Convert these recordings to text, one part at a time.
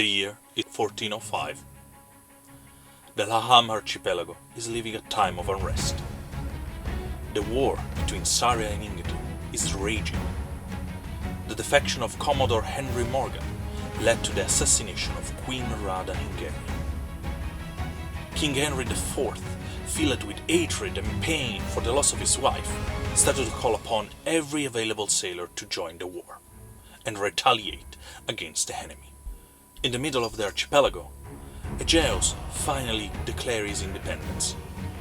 The year is 1405. The Lahamm Archipelago is living a time of unrest. The war between Saria and England is raging. The defection of Commodore Henry Morgan led to the assassination of Queen Rada Hungary. King Henry IV, filled with hatred and pain for the loss of his wife, started to call upon every available sailor to join the war and retaliate against the enemy. In the middle of the archipelago, Aegeus finally declared his independence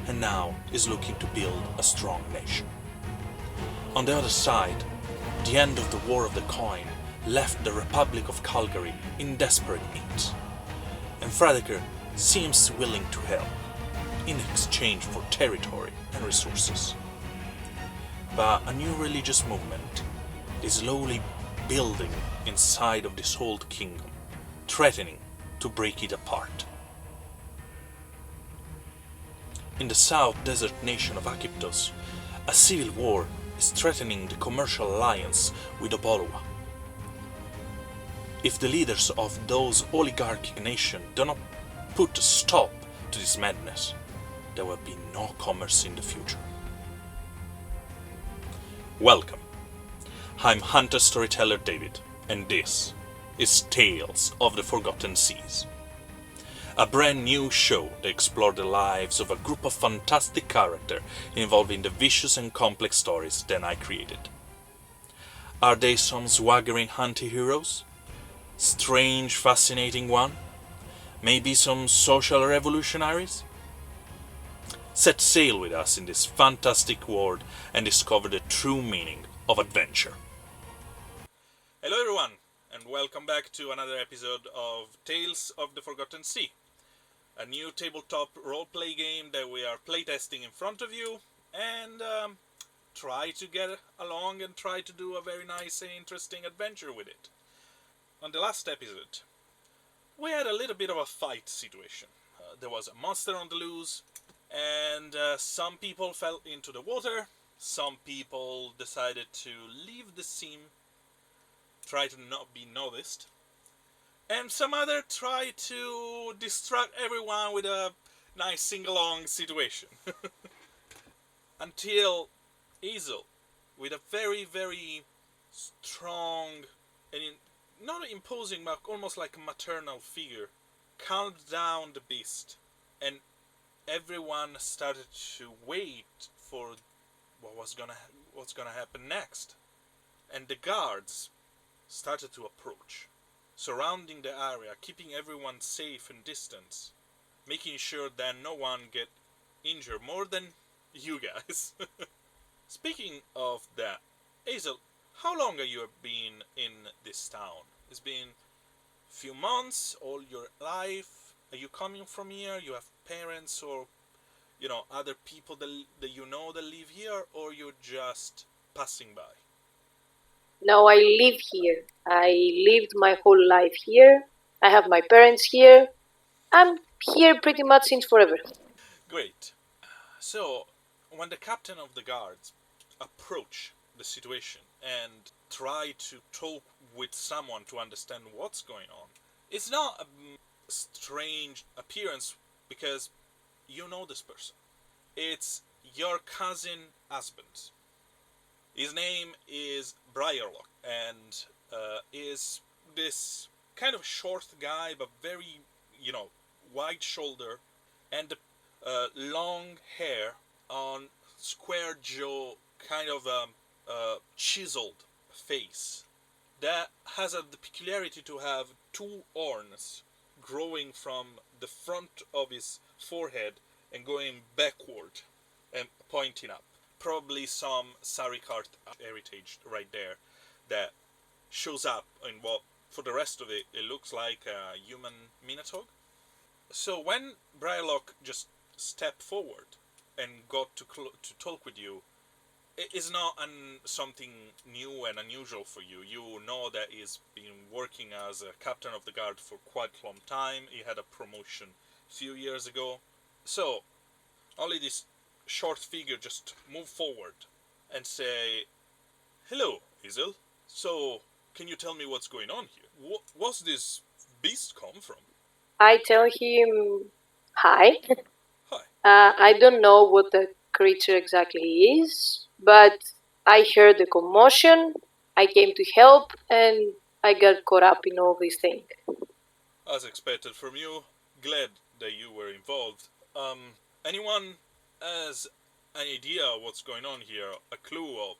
and now is looking to build a strong nation. On the other side, the end of the War of the Coin left the Republic of Calgary in desperate need, and Fredegar seems willing to help in exchange for territory and resources. But a new religious movement is slowly building inside of this old kingdom, threatening to break it apart. In the south desert nation of Aegyptus, a civil war is threatening the commercial alliance with Apologise. If the leaders of those oligarchic nations do not put a stop to this madness, there will be no commerce in the future. Welcome. I'm Hunter Storyteller David, and this is Tales of the Forgotten Seas. A brand new show that explores the lives of a group of fantastic characters involving the vicious and complex stories that I created. Are they some swaggering anti-heroes? Strange, fascinating one? Maybe some social revolutionaries? Set sail with us in this fantastic world and discover the true meaning of adventure. Hello everyone, and welcome back to another episode of Tales of the Forgotten Sea. A new tabletop roleplay game that we are playtesting in front of you, and try to get along and try to do a very nice and interesting adventure with it. On the last episode, we had a little bit of a fight situation. There was a monster on the loose, and some people fell into the water, some people decided to leave the scene, try to not be noticed, and some other try to distract everyone with a nice sing-along situation. Until Hazel, with a very, very strong and not imposing, but almost like a maternal figure, calmed down the beast, and everyone started to wait for what's gonna happen next. And the guards started to approach, surrounding the area, keeping everyone safe and distance, making sure that no one get injured more than you guys. Speaking of that, Hazel, how long have you been in this town? It's been a few months, all your life? Are you coming from here? You have parents or, other people that you know that live here, or you're just passing by? No, I live here. I lived my whole life here. I have my parents here. I'm here pretty much since forever. Great. So, when the captain of the guards approached the situation and tried to talk with someone to understand what's going on, it's not a strange appearance because you know this person. It's your cousin husband. His name is Briarlock, and is this kind of short guy, but very, wide shoulder, and long hair on square jaw, kind of chiseled face. That has the peculiarity to have two horns growing from the front of his forehead and going backward and pointing up. Probably some Sarikart heritage right there that shows up in what, for the rest of it, it looks like a human minotaur. So when Briarlock just stepped forward and got to talk with you, it is not something new and unusual for you. You know that he's been working as a captain of the guard for quite a long time. He had a promotion a few years ago. So, only this short figure just move forward and say, "Hello, Hazel. So, can you tell me what's going on here? What's this beast come from? I tell him, hi. Hi. I don't know what the creature exactly is, but I heard the commotion, I came to help, and I got caught up in all this thing. As expected from you, glad that you were involved. Anyone has an idea of what's going on here, a clue of,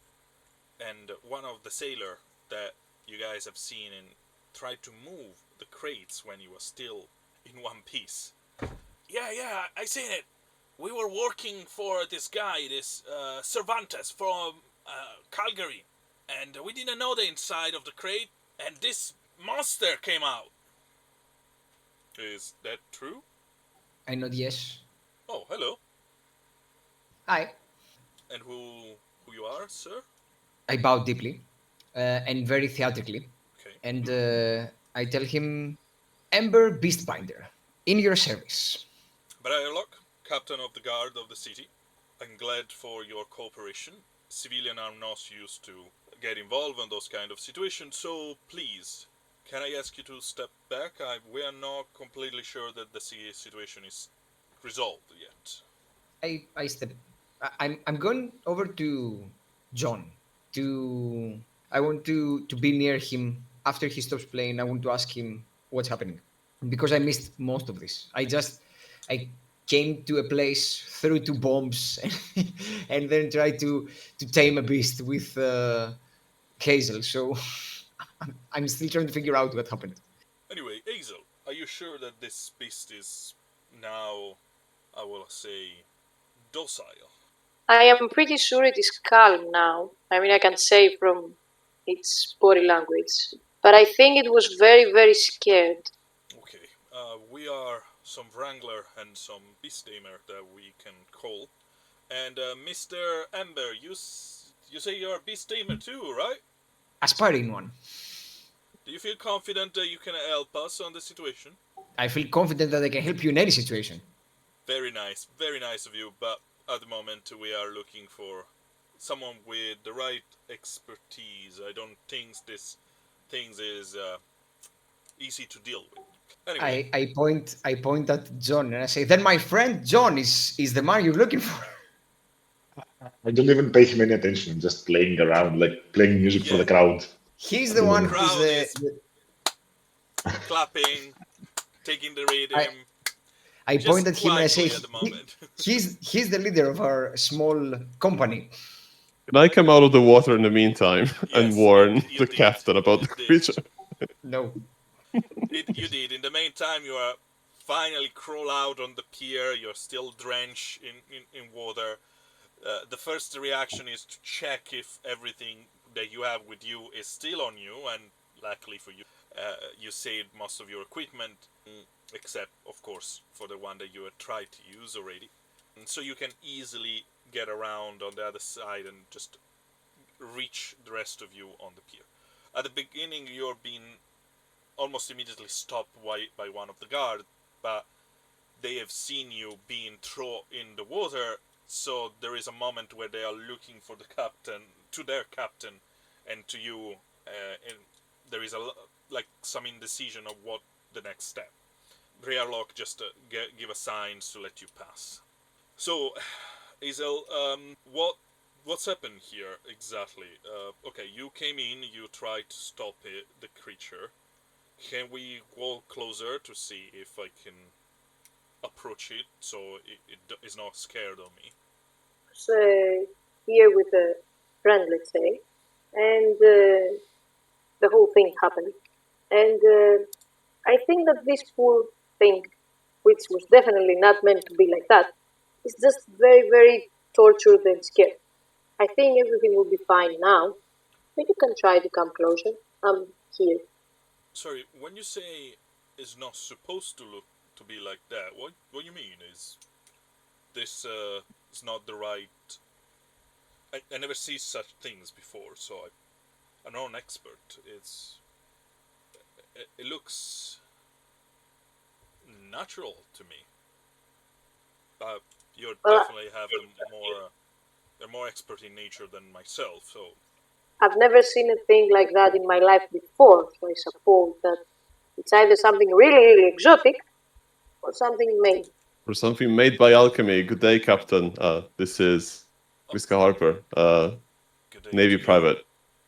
and one of the sailor that you guys have seen and tried to move the crates when he was still in one piece. Yeah, I seen it. We were working for this guy, this Cervantes from Calgary, and we didn't know the inside of the crate, and this monster came out. Is that true? I nod yes. Oh, hello. Hi. And who you are, sir? I bow deeply and very theatrically, Okay. and I tell him, Ember Beastbinder, in your service. Briarlock, captain of the guard of the city. I'm glad for your cooperation. Civilians are not used to get involved in those kind of situations, so please, can I ask you to step back? We are not completely sure that the situation is resolved yet. I step. I'm going over to John. To I want to be near him after he stops playing. I want to ask him what's happening because I missed most of this. I came to a place, threw two bombs, and then tried to tame a beast with Hazel. So I'm still trying to figure out what happened. Anyway, Hazel, are you sure that this beast is now, I will say, docile? I am pretty sure it is calm now. I mean, I can say from its body language. But I think it was very, very scared. Okay, we are some wrangler and some beast tamer that we can call. And Mr. Ember, you say you're a beast tamer too, right? Aspiring one. Do you feel confident that you can help us on the situation? I feel confident that I can help you in any situation. Very nice of you, but at the moment we are looking for someone with the right expertise. I don't think this things is easy to deal with. Anyway, I point at John and I say, then my friend John is the man you're looking for. I don't even pay him any attention. I'm just playing around, like playing music for yeah, the crowd He's at the the one the moment. who's crowd the, is the clapping, taking the I rhythm, I point just at him and I say quietly at the moment. he's the leader of our small company. Can I come out of the water in the meantime and Yes, warn you the did. captain about You the did. creature? No. You did. In the meantime, you are finally crawl out on the pier. You're still drenched in water. The first reaction is to check if everything that you have with you is still on you, and luckily for you, you saved most of your equipment, except, of course, for the one that you had tried to use already. And so you can easily get around on the other side and just reach the rest of you on the pier. At the beginning, you're being almost immediately stopped by one of the guards, but they have seen you being thrown in the water, so there is a moment where they are looking for the captain, to their captain, and to you, and there is like some indecision of what the next step. Briarlock just give a sign to let you pass. So, Isel, what's happened here exactly? Okay, you came in, you tried to stop it, the creature. Can we walk closer to see if I can approach it so it is not scared of me? So, here with a friend, let's say, and the whole thing happened. And I think that this poor thing, which was definitely not meant to be like that, is just very, very tortured and scared. I think everything will be fine now, but you can try to come closer. I'm here. Sorry, when you say is not supposed to look to be like that, what you mean is this is not the right. I never see such things before, so I'm not an expert. It looks natural to me. But you Well, definitely have the more they're more expert in nature than myself. So I've never seen a thing like that in my life before, so I suppose that It's either something really, really exotic or something made. For something made by alchemy. Good day, Captain. This is Whisker Harper, Good day Navy to you. private.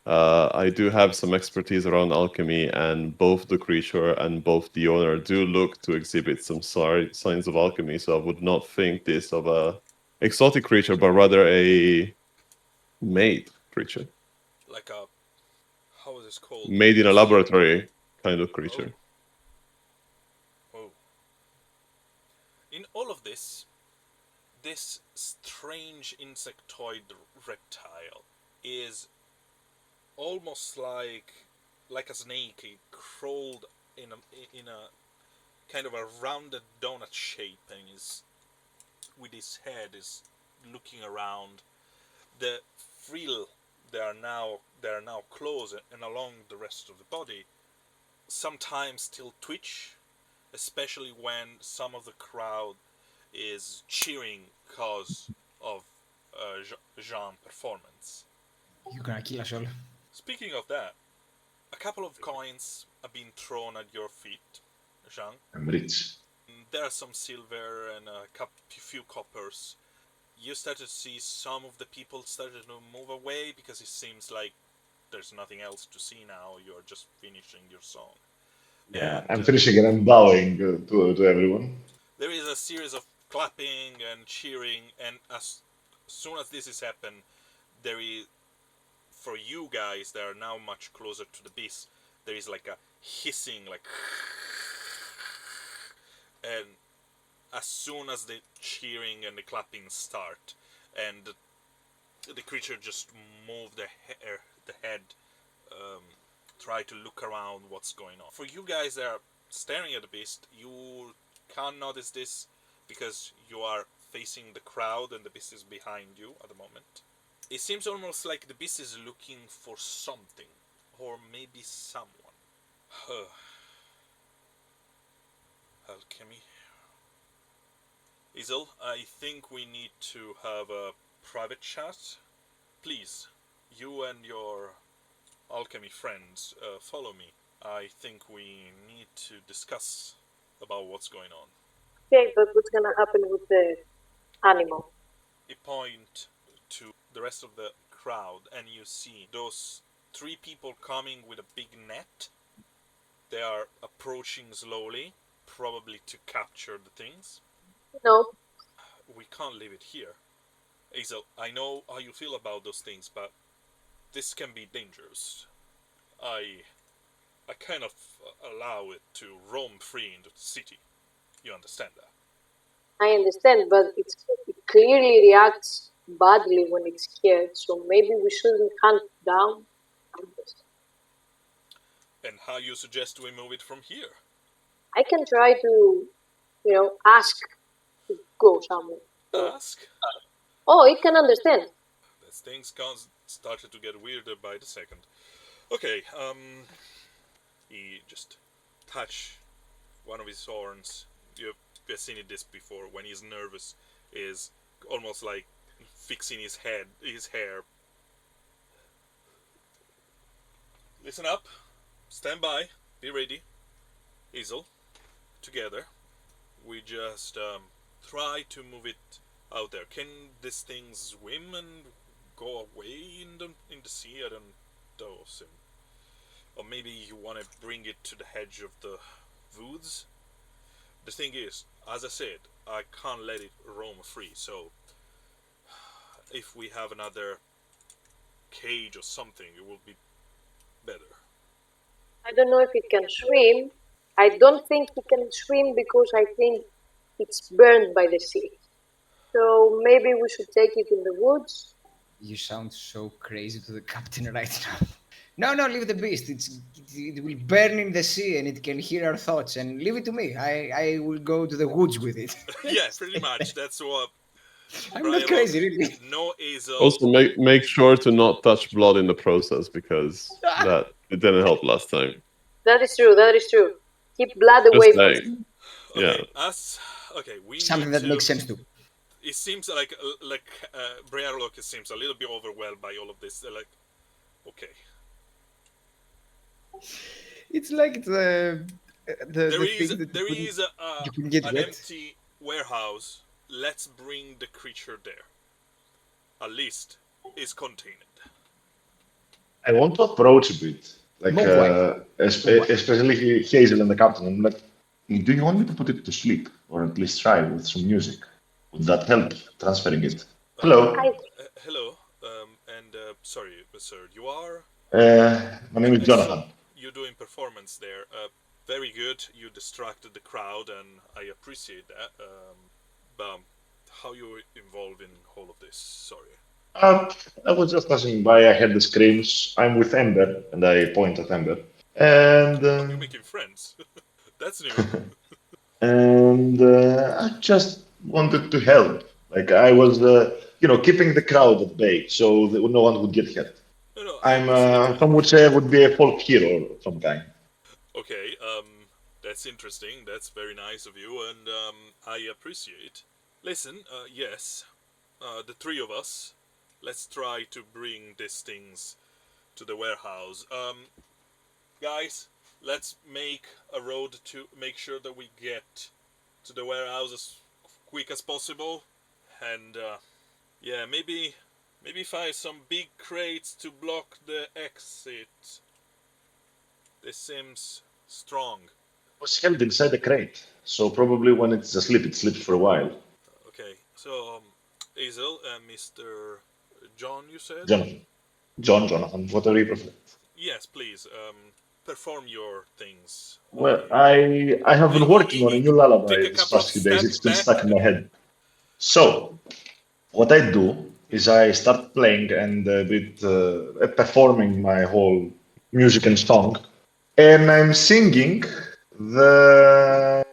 I do have some expertise around alchemy, and both the creature and both the owner do look to exhibit some signs of alchemy. So I would not think this of a exotic creature, but rather a made creature, Like a, how is this called? made in a laboratory kind of creature. Oh. In all of this, this strange insectoid reptile is almost like a snake. It crawled in a kind of a rounded donut shape, and is with his head is looking around. The frill they are now close and along the rest of the body sometimes still twitch, especially when some of the crowd is cheering cause of Jean's performance. You're gonna kill us all. Speaking of that, a couple of coins have been thrown at your feet, Jean. I'm rich. There are some silver and a few coppers. You start to see some of the people started to move away because it seems like there's nothing else to see now. You're just finishing your song. Yeah, And I'm finishing and I'm bowing to everyone. there is a series of clapping and cheering, and as soon as this is happened, there is, for you guys that are now much closer to the beast, there is like a hissing, like, and as soon as the cheering and the clapping start, and the creature just move the head, try to look around what's going on. For you guys that are staring at the beast, you can't notice this because you are facing the crowd and the beast is behind you at the moment. It seems almost like the beast is looking for something, or maybe someone. Alchemy. Isel, I think we need to have a private chat. Please, you and your alchemy friends, follow me. I think we need to discuss about what's going on. Okay, but what's gonna happen with the animal? You point to the rest of the crowd and you see those 3 people coming with a big net. They are approaching slowly, probably to capture the things. No, We can't leave it here. Hazel, I know how you feel about those things, but this can be dangerous. I cannot allow it to roam free into the city. You understand that? I understand, but it clearly reacts badly when it's scared, so maybe we shouldn't hunt down. And how you suggest we move it from here? I can try to, ask to go somewhere. Ask? Oh, it can understand. As things started to get weirder by the second. Okay, he just touched one of his horns. You've seen this before. When he's nervous, is almost like fixing his hair. Listen up. Stand by. Be ready. Hazel. Together. We just try to move it out there. Can this thing swim and go away in the sea? I don't know. Or maybe you want to bring it to the edge of the woods? The thing is, as I said, I can't let it roam free, so if we have another cage or something, it will be better. I don't know if it can swim. I don't think it can swim because I think it's burned by the sea. So maybe we should take it in the woods. You sound so crazy to the captain right now. No, leave the beast. It will burn in the sea and it can hear our thoughts. And leave it to me. I will go to the woods with it. Yeah, pretty much. That's what. I'm not crazy, really. No Hazel. Also, make sure to not touch blood in the process because it didn't help last time. That is true. Keep blood away from Just saying. Okay, Yeah. we Something need that to, makes sense too. It seems like Briarlock seems a little bit overwhelmed by all of this. They're like, okay. It's like the The thing that There is you couldn't get an wet. empty warehouse. Let's bring the creature there. At least is contained. I want to approach a bit, like Mogwai. Mogwai. especially Hazel and the captain. I'm like, do you want me to put it to sleep, or at least try with some music? Would that help transferring it? Hello, I Hello, and sorry, sir. You are my name is so Jonathan. you're doing performance there. Very good. You distracted the crowd, and I appreciate that. But how you involved in all of this? Sorry. I was just passing by. I heard the screams. I'm with Ember, and I point at Ember. And Oh, you're making friends. That's new. I just wanted to help. Like I was, keeping the crowd at bay so that no one would get hurt. No, no, I I'm, appreciate that. some would say I would be a folk hero of some kind. Okay, that's interesting. That's very nice of you, and I appreciate. Listen, yes, the three of us, let's try to bring these things to the warehouse. Guys, let's make a road to make sure that we get to the warehouse as quick as possible, and yeah, maybe find some big crates to block the exit. This seems strong. It was held inside a crate, so probably when it's asleep, it sleeps for a while. Okay, so Hazel and Mr. John, you said? Jonathan, whatever you prefer. Yes, please. Perform your things. Well, I have been working on a new lullaby Take a these couple of past few days. steps It's been back. stuck in my head. So, what I do is I start playing and performing my whole music and song, and I'm singing the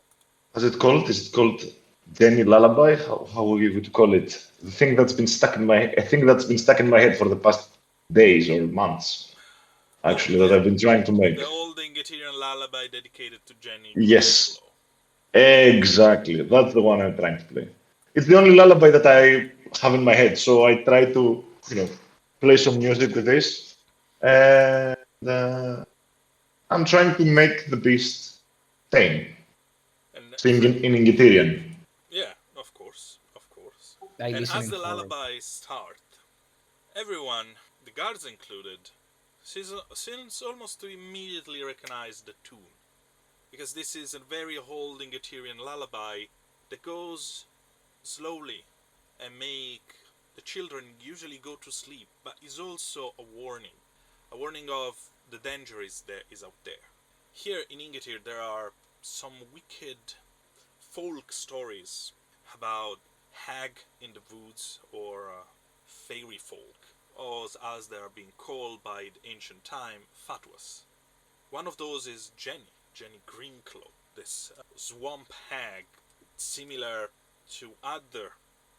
what's it called? Is it called Jenny Lullaby? How we would call it? The thing that's been stuck in my I think that's been stuck in my head for the past days or months, Oh, actually, that yeah. I've been trying to make. The old Ingetiran lullaby dedicated to Jenny Yes, Greenflow. exactly. That's the one I'm trying to play. It's the only lullaby that I have in my head, so I try to, play some music with this. And I'm trying to make the beast tame, And singing in Ingetherian. yeah, of course, of course. I And listen as in the horror. lullaby starts, everyone, the guards included, seems almost to immediately recognize the tune. Because this is a very old Ingetherian lullaby that goes slowly and make the children usually go to sleep, but is also a warning of the danger that is out there. Here in Ingetir there are some wicked folk stories about hag in the woods or fairy folk, or as they are being called by the ancient time, fatwas. One of those is Jenny Greenclaw, this swamp hag, similar to other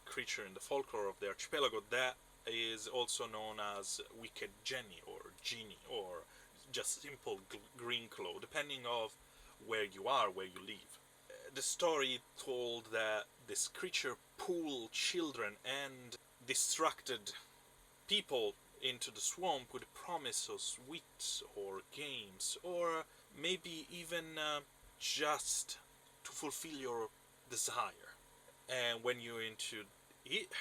creature in the folklore of the archipelago that is also known as Wicked Jenny or Genie or just simple Greenclaw, depending of where you are, where you live. The story told that this creature pulled children and distracted people into the swamp with the promise of sweets or games, or maybe even just to fulfill your desire. And when you're into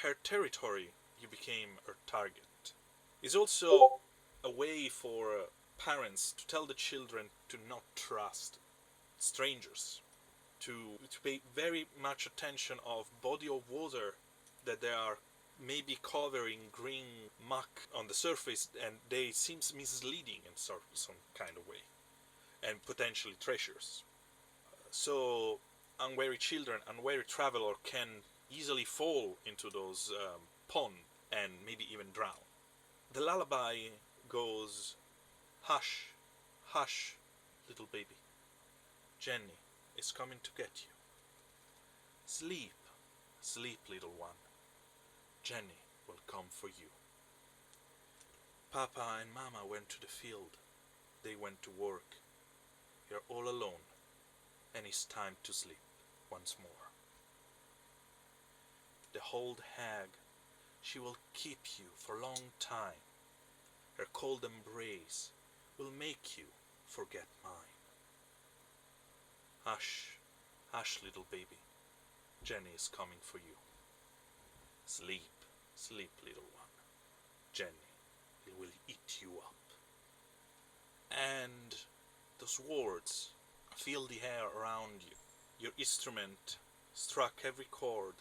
her territory, you became her target. It's also a way for parents to tell the children to not trust strangers, to pay very much attention of body of water that they are maybe covering green muck on the surface and they seems misleading in some kind of way and potentially treasures. So unwary children, unwary traveler can easily fall into those pond and maybe even drown. The lullaby goes, hush, hush, little baby. Jenny is coming to get you. Sleep, sleep, little one. Jenny will come for you. Papa and Mama went to the field. They went to work. You're all alone, and it's time to sleep once more. The old hag, she will keep you for a long time. Her cold embrace will make you forget mine. Hush, hush, little baby. Jenny is coming for you. Sleep, sleep, little one. Jenny, it will eat you up. And those words fill the air around you. Your instrument struck every chord.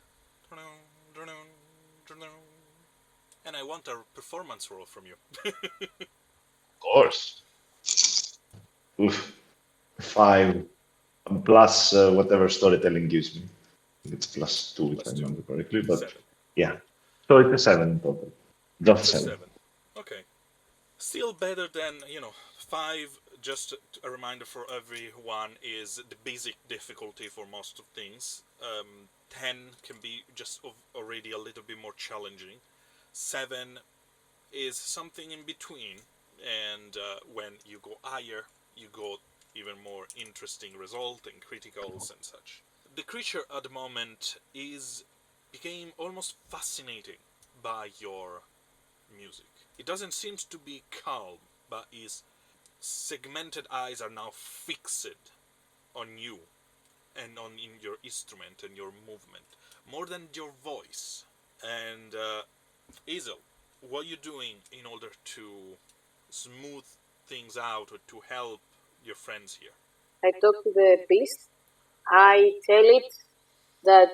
And I want a performance roll from you. Of course. Oof. 5 plus whatever storytelling gives me. I think it's +2 if I +2. remember correctly, but 7. yeah. So it's a 7 in total. Just It's a 7. 7. Okay. Still better than, 5. Just a reminder for everyone is the basic difficulty for most of things. 10 can be just already a little bit more challenging. 7 is something in between, and when you go higher, you go even more interesting result and criticals and such. The creature at the moment became almost fascinating by your music. It doesn't seem to be calm, but his segmented eyes are now fixed on you and on in your instrument and your movement more than your voice. And Hazel, what are you doing in order to smooth things out or to help your friends here? I talk to the beast. I tell it that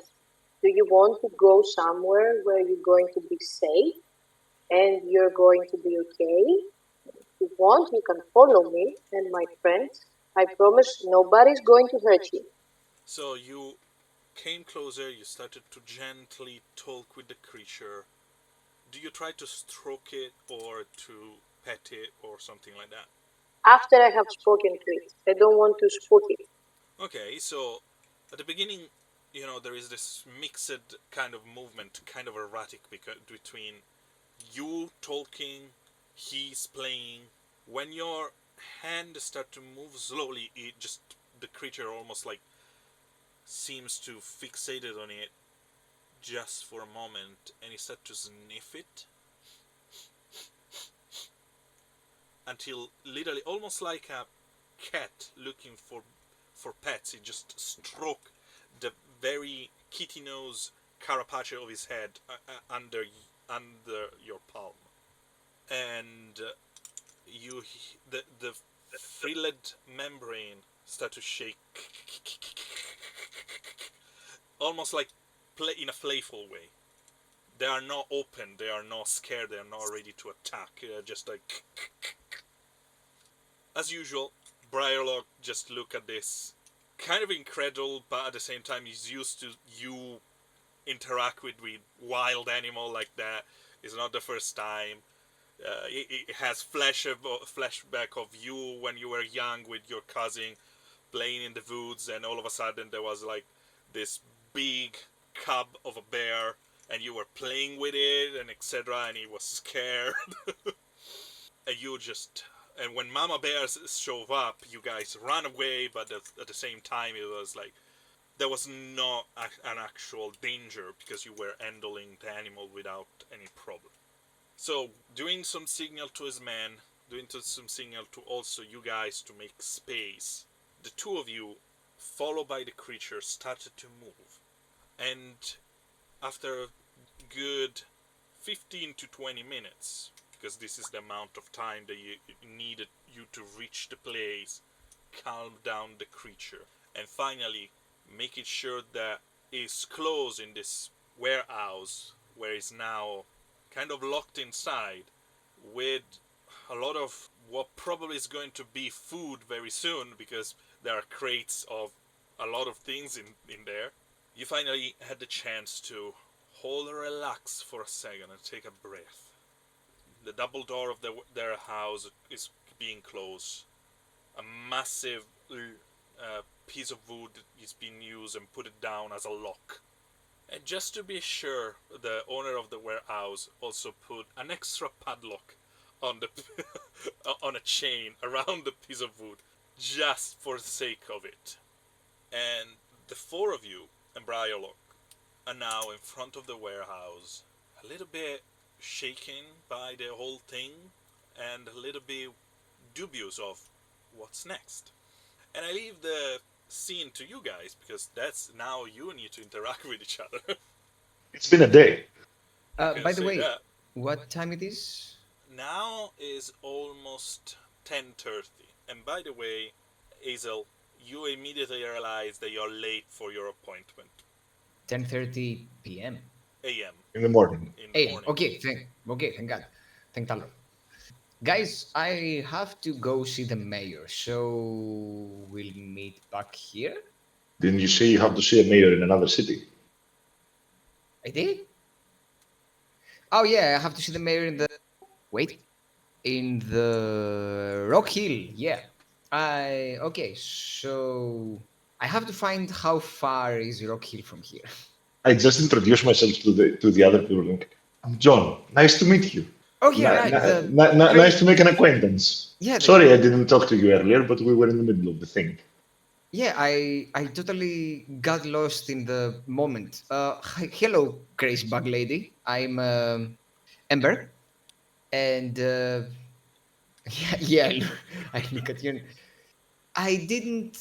do you want to go somewhere where you're going to be safe and you're going to be okay? If you want, you can follow me and my friends. I promise nobody's going to hurt you. So you came closer, you started to gently talk with the creature. Do you try to stroke it or to pet it or something like that? After I have spoken to it, I don't want to spook it. Okay, so at the beginning, there is this mixed kind of movement, kind of erratic between you talking, he's playing. When your hand start to move slowly, the creature almost like seems to fixate it on it just for a moment, and he start to sniff it until literally almost like a cat looking for pets. He just stroke the very kitty nose carapace of his head under your palm, and the frilled membrane start to shake, almost like play in a playful way. They are not open. They are not scared. They are not ready to attack. Just like as usual, Briarlock just look at this, kind of incredible, but at the same time he's used to you interact with wild animal like that. It's not the first time. It has flashback of you when you were young with your cousin playing in the woods, and all of a sudden there was like this big cub of a bear, and you were playing with it and etc. And he was scared, and you just and when Mama Bears show up, you guys run away, but at the same time it was like there was not an actual danger because you were handling the animal without any problem. So, doing some signal to his men, doing some signal to also you guys to make space, the two of you, followed by the creature, started to move. And after a good 15 to 20 minutes, because this is the amount of time that you needed you to reach the place, calm down the creature, and finally making sure that it's closed in this warehouse where it's now kind of locked inside with a lot of what probably is going to be food very soon because there are crates of a lot of things in there. You finally had the chance to hold and relax for a second and take a breath. The double door of their house is being closed. A massive piece of wood is being used and put it down as a lock. And just to be sure, the owner of the warehouse also put an extra padlock on the on a chain around the piece of wood, just for the sake of it. And the four of you and Briarlock are now in front of the warehouse, a little bit shaken by the whole thing, and a little bit dubious of what's next. And I leave the scene to you guys, because that's now you need to interact with each other. It's been a day. can By the say way, that. what time it is? Now is almost 10:30, and by the way, Hazel, you immediately realize that you're late for your appointment. 10:30 p.m. A.M. In the morning. in the AM. morning. Okay, thank God. Thank Allah. Guys, I have to go see the mayor, so we'll meet back here. Didn't you say you have to see a mayor in another city? I did? Oh yeah, I have to see the mayor in the in the Rock Hill. Yeah. Okay, so I have to find how far is Rock Hill from here. I just introduced myself to the other people. Like, I'm John. Nice to meet you. Oh yeah, right. The Nice to make an acquaintance. yeah, Sorry I didn't talk to you earlier, but we were in the middle of the thing. yeah. I totally got lost in the moment. Hello, crazy bug lady. I'm Ember, and yeah, yeah. I look at you. And I didn't.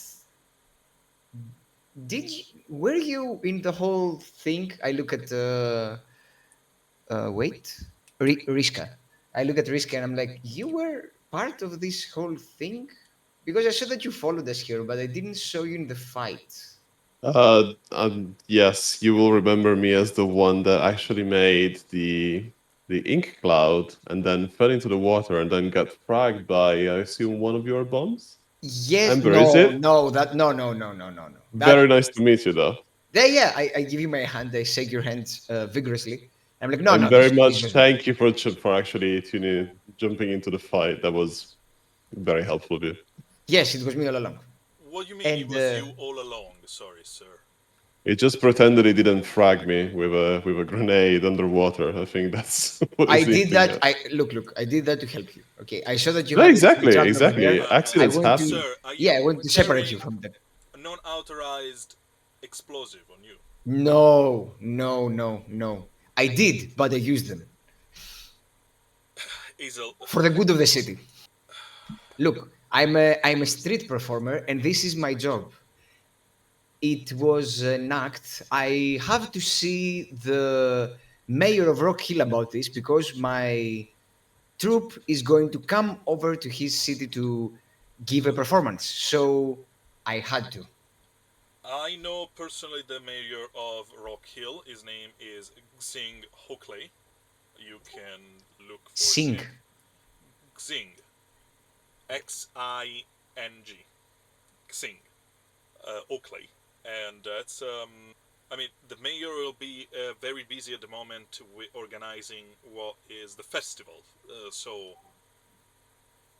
Did you? Were you in the whole thing? I look at wait, Riska. I look at Riska and I'm like, you were part of this whole thing? Because I saw that you followed us here, but I didn't show you in the fight. Yes, you will remember me as the one that actually made the ink cloud and then fell into the water and then got fragged by, I assume, one of your bombs. Yes, Ember, is it? no. Very nice to meet you, though. Yeah. I give you my hand. I shake your hand vigorously. I'm like, no, And no, very this much was me. thank you for actually jumping into the fight. That was very helpful of you. Yes, it was me all along. What do you mean it And was you all along? Sorry, sir. It just pretended it didn't frag me with a grenade underwater. I think that's what I it's did hinting that. at. I did that to help you. Okay, I saw that you No, had the exactly, trap over there. exactly. I Accidents want to, happen. Sir, are yeah, I you want to separate you carrying from them. a non-authorized explosive on you? No. I did, but I used them Hazel, for the good of the city. Look, I'm a street performer, and this is my job. It was an act. I have to see the mayor of Rock Hill about this because my troupe is going to come over to his city to give a performance. So I had to. I know personally the mayor of Rock Hill. His name is Xing Hockley. You can look for Sing. him. Xing. Xing. Xing. Oakley. And that's, I mean, the mayor will be very busy at the moment with organizing what is the festival. So,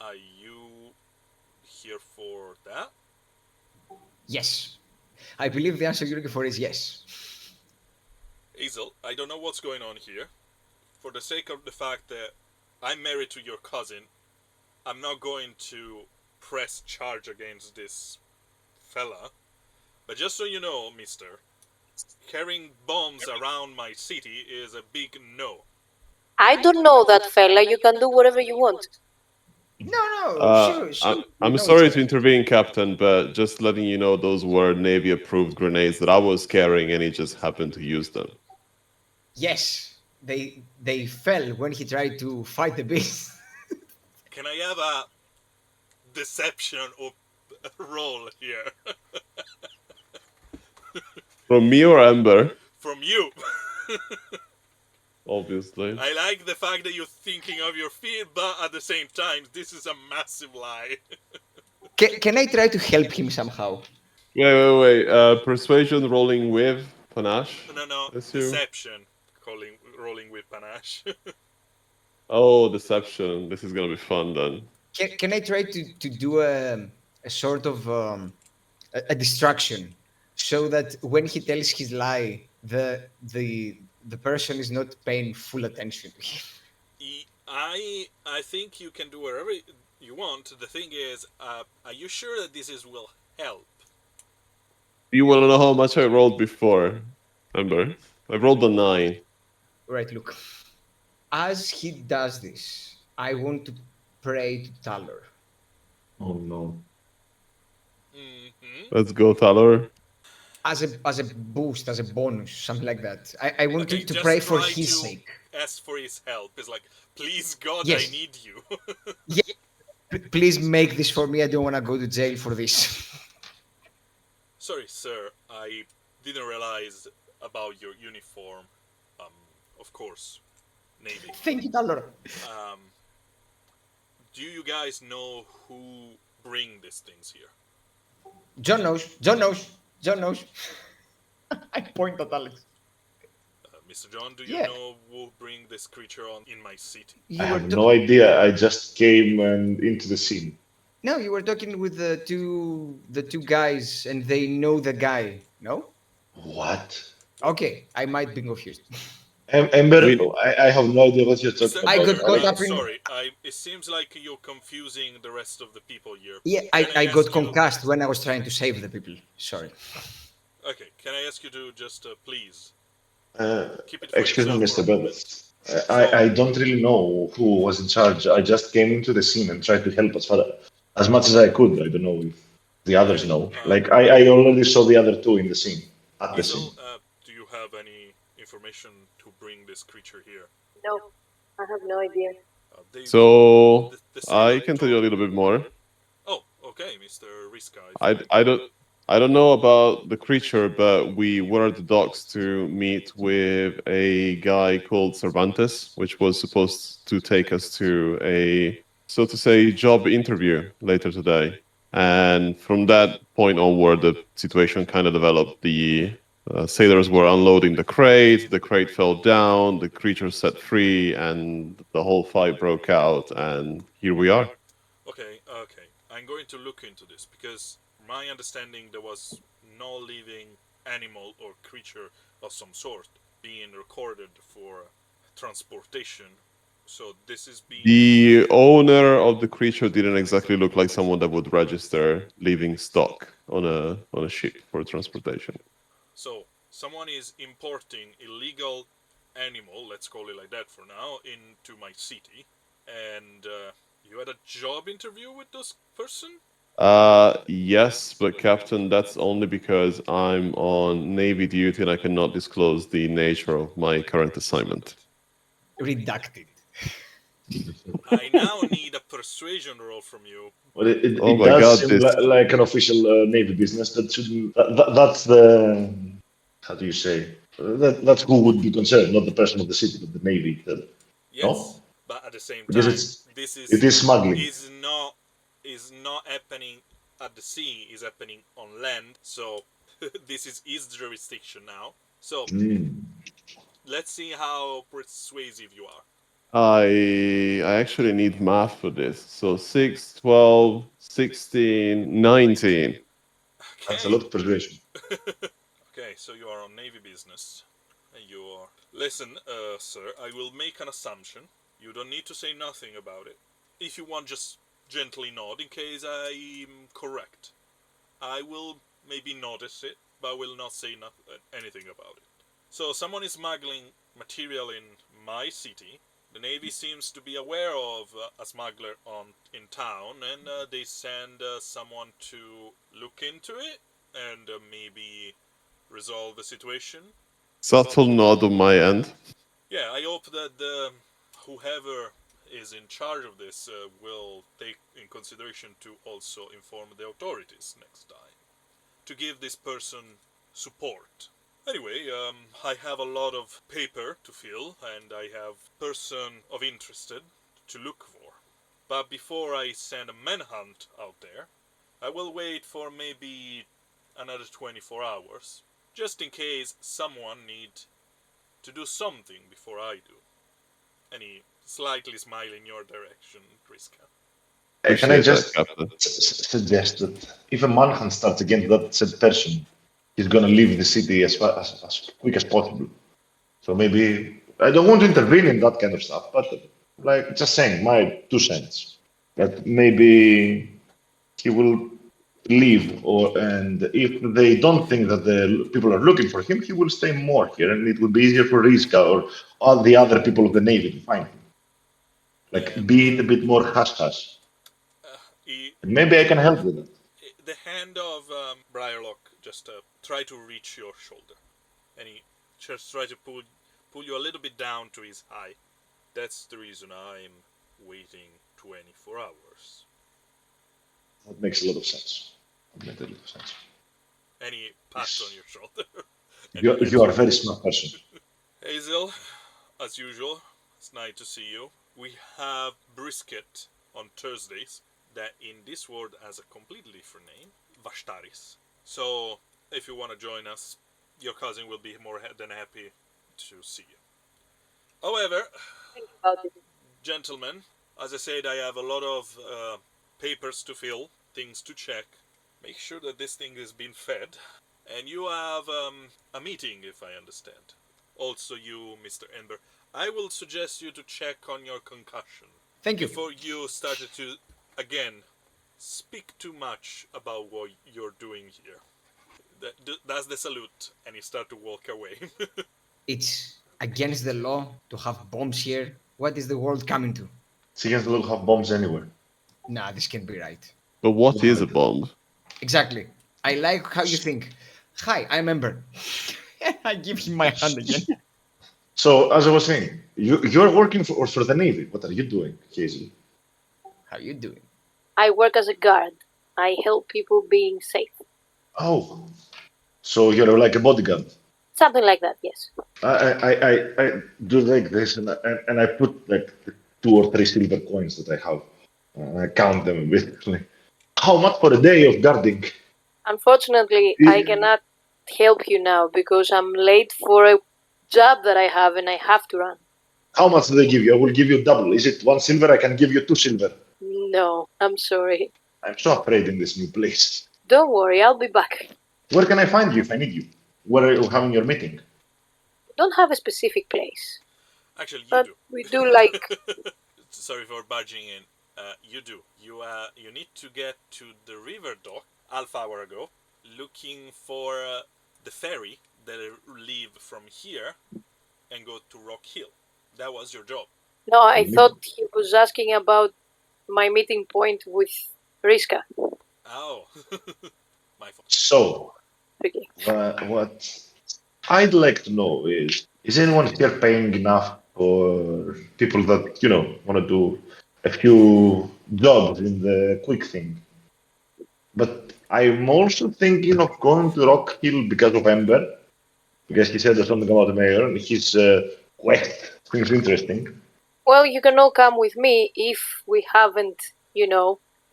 are you here for that? Yes. I believe the answer you're looking for is yes. Hazel, I don't know what's going on here. For the sake of the fact that I'm married to your cousin, I'm not going to press charge against this fella. But just so you know, mister, carrying bombs around my city is a big no. I don't know that fella. You can do whatever you want. No. Sure. We I'm know each sorry other. to intervene, Captain, but just letting you know those were Navy-approved grenades that I was carrying, and he just happened to use them. Yes, they fell when he tried to fight the beast. Can I have a deception or roll here From me or Ember, from you? obviously. I like the fact that you're thinking of your feet, but at the same time, this is a massive lie. Can I try to help him somehow? Wait. Persuasion rolling with panache. No, I assume. deception. Rolling with panache. Oh, deception. This is gonna be fun then. Can I try to do a sort of a distraction so that when he tells his lie, the person is not paying full attention to him? I think you can do whatever you want. The thing is, are you sure that this will help? You wanna know how much I rolled before, Ember? I rolled a 9. Right, look. As he does this, I want to pray to Talor. Oh no. Let's go, Thalor. As a boost, as a bonus, something like that. I want Okay, to just pray for try his to sake. ask for his help. It's like, please God, I Yes. need you. Yeah. Please make this for me. I don't want to go to jail for this. Sorry, sir, I didn't realize about your uniform. Of course, Navy. Thank you, Talor. Do you guys know who bring these things here? John knows. John knows. John knows. I point at Alex. Mr. John, do you Yeah. know who bring this creature on in my city? I You were have no idea. I just came and into the scene. no, you were talking with the two guys, and they know the guy. No. What? Okay, I might be confused. Ember, We I have no idea what you're Mr. talking I about. got Ember, caught up in. sorry, it seems like you're confusing the rest of the people here. Yeah, Can I got ask you? concussed when I was trying to save the people. Sorry. Okay, can I ask you to just please Uh, keep it for excuse me, yourself for Mr. a Bell. moment? I don't really know who was in charge. I just came into the scene and tried to help as much as I could. I don't know if the others know. Like I already saw the other two in the scene, at the scene. So, do you have any information to bring this creature here? No, I have no idea. So The I sailor can tell you a little bit more. Oh, okay, Mr. Riska. I don't know about the creature, but we were at the docks to meet with a guy called Cervantes, which was supposed to take us to a, so to say, job interview later today. And from that point onward, the situation kind of developed. The sailors were unloading the crate fell down, the creature set free, and the whole fight broke out. And here we are. Okay. I'm going to look into this because my understanding there was no living animal or creature of some sort being recorded for transportation. So this is being The owner of the creature didn't exactly look like someone that would register leaving stock on a ship for transportation. so someone is importing illegal animal, let's call it like that for now, into my city, and you had a job interview with this person. Yes, but Captain, that's only because I'm on Navy duty and I cannot disclose the nature of my current assignment. Redacted. I now need a persuasion roll from you. Well, Oh it my does God, seem this like an official Navy business. That shouldn't. That's the. How do you say? That's who would be concerned, not the person of the city, but the Navy. Yes, No, but at the same because time, this it is smuggling. is not happening at the sea. Is happening on land. So this is his jurisdiction now. So let's see how persuasive you are. I actually need math for this. So 6, 12, 16, 19. That's a Okay. lot of persuasion. Okay, so you are on Navy business. And you are. Listen, sir, I will make an assumption. You don't need to say nothing about it. If you want, just gently nod in case I'm correct. I will maybe notice it, but I will not say anything about it. So, someone is smuggling material in my city. The Navy seems to be aware of a smuggler in town, and they send someone to look into it and maybe resolve the situation. Subtle nod on my end. Yeah, I hope that whoever is in charge of this will take in consideration to also inform the authorities next time to give this person support. Anyway, I have a lot of paper to fill and I have person of interested to look for. But before I send a manhunt out there, I will wait for maybe another 24 hours, just in case someone need to do something before I do. And he slightly smile in your direction, Kriska. Can I Appreciate that, just Captain. suggest that if a manhunt starts against that said person, he's gonna leave the city as quick as possible. So maybe I don't want to intervene in that kind of stuff, but like just saying my 2 cents that maybe he will leave, and if they don't think that the people are looking for him, he will stay more here, and it will be easier for Rizka or all the other people of the Navy to find him. Like, And be it a bit more hush hush. he, And maybe I can help with it. The hand of Briarlock just try to reach your shoulder, and he just try to pull you a little bit down to his eye. That's the reason I'm waiting 24 hours. That makes a lot of sense. And he pats on your shoulder. You are a very smart person. Hazel, as usual, it's nice to see you. We have brisket on Thursdays that in this world has a completely different name, Vashtaris. So, if you want to join us, your cousin will be more than happy to see you. However, Think about it. gentlemen, as I said, I have a lot of papers to fill, things to check. Make sure that this thing has been fed. And you have a meeting, if I understand. Also you, Mr. Ember. I will suggest you to check on your concussion. Thank you. Before you started to, again, speak too much about what you're doing here. That's the salute, and you start to walk away. It's against the law to have bombs here. What is the world coming to? It's against the law to have bombs anywhere. Nah, this can't be right. But what is a bomb? Exactly. I like how you think. Hi, I'm Ember. I give him my hand again. So, as I was saying, you're working for the Navy. What are you doing, Hazel? How you doing? I work as a guard. I help people being safe. Oh, so you're like a bodyguard. Something like that, yes. I do like this, and I put like 2 or 3 silver coins that I have. I count them basically. How much for a day of guarding? Unfortunately, I cannot help you now because I'm late for a job that I have and I have to run. How much do they give you? I will give you double. Is it 1 silver? I can give you 2 silver. No, I'm sorry. I'm so afraid in this new place. Don't worry, I'll be back. Where can I find you if I need you? Where are you having your meeting? We don't have a specific place, Actually, you but do. we do like... Sorry for barging in. You do. You need to get to the river dock half hour ago, looking for the ferry that leave from here and go to Rock Hill. That was your job. No, I thought he was asking about my meeting point with Riska. Oh, my fault. So, Okay. what I'd like to know is anyone here paying enough for people that, want to do a few jobs in the quick thing? But I'm also thinking of going to Rock Hill because of Ember, because he said something about the mayor and his quest seems interesting. Well, you can all come with me if we haven't,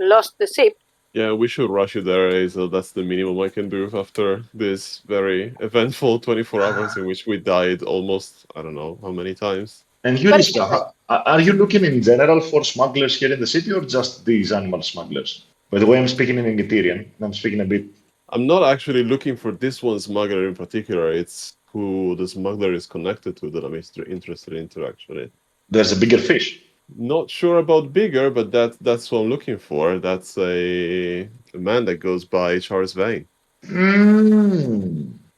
lost the ship. Yeah, we should rush you there, Hazel. That's the minimum I can do after this very eventful 24 hours in which we died almost, I don't know how many times. And Yurista, are you looking in general for smugglers here in the city or just these animal smugglers? By the way, I'm speaking in Ingetian, and I'm speaking a bit. I'm not actually looking for this one smuggler in particular. It's who the smuggler is connected to that I'm interested in actually. There's a bigger fish. Not sure about bigger, but that's what I'm looking for. That's a man that goes by Charles Vane.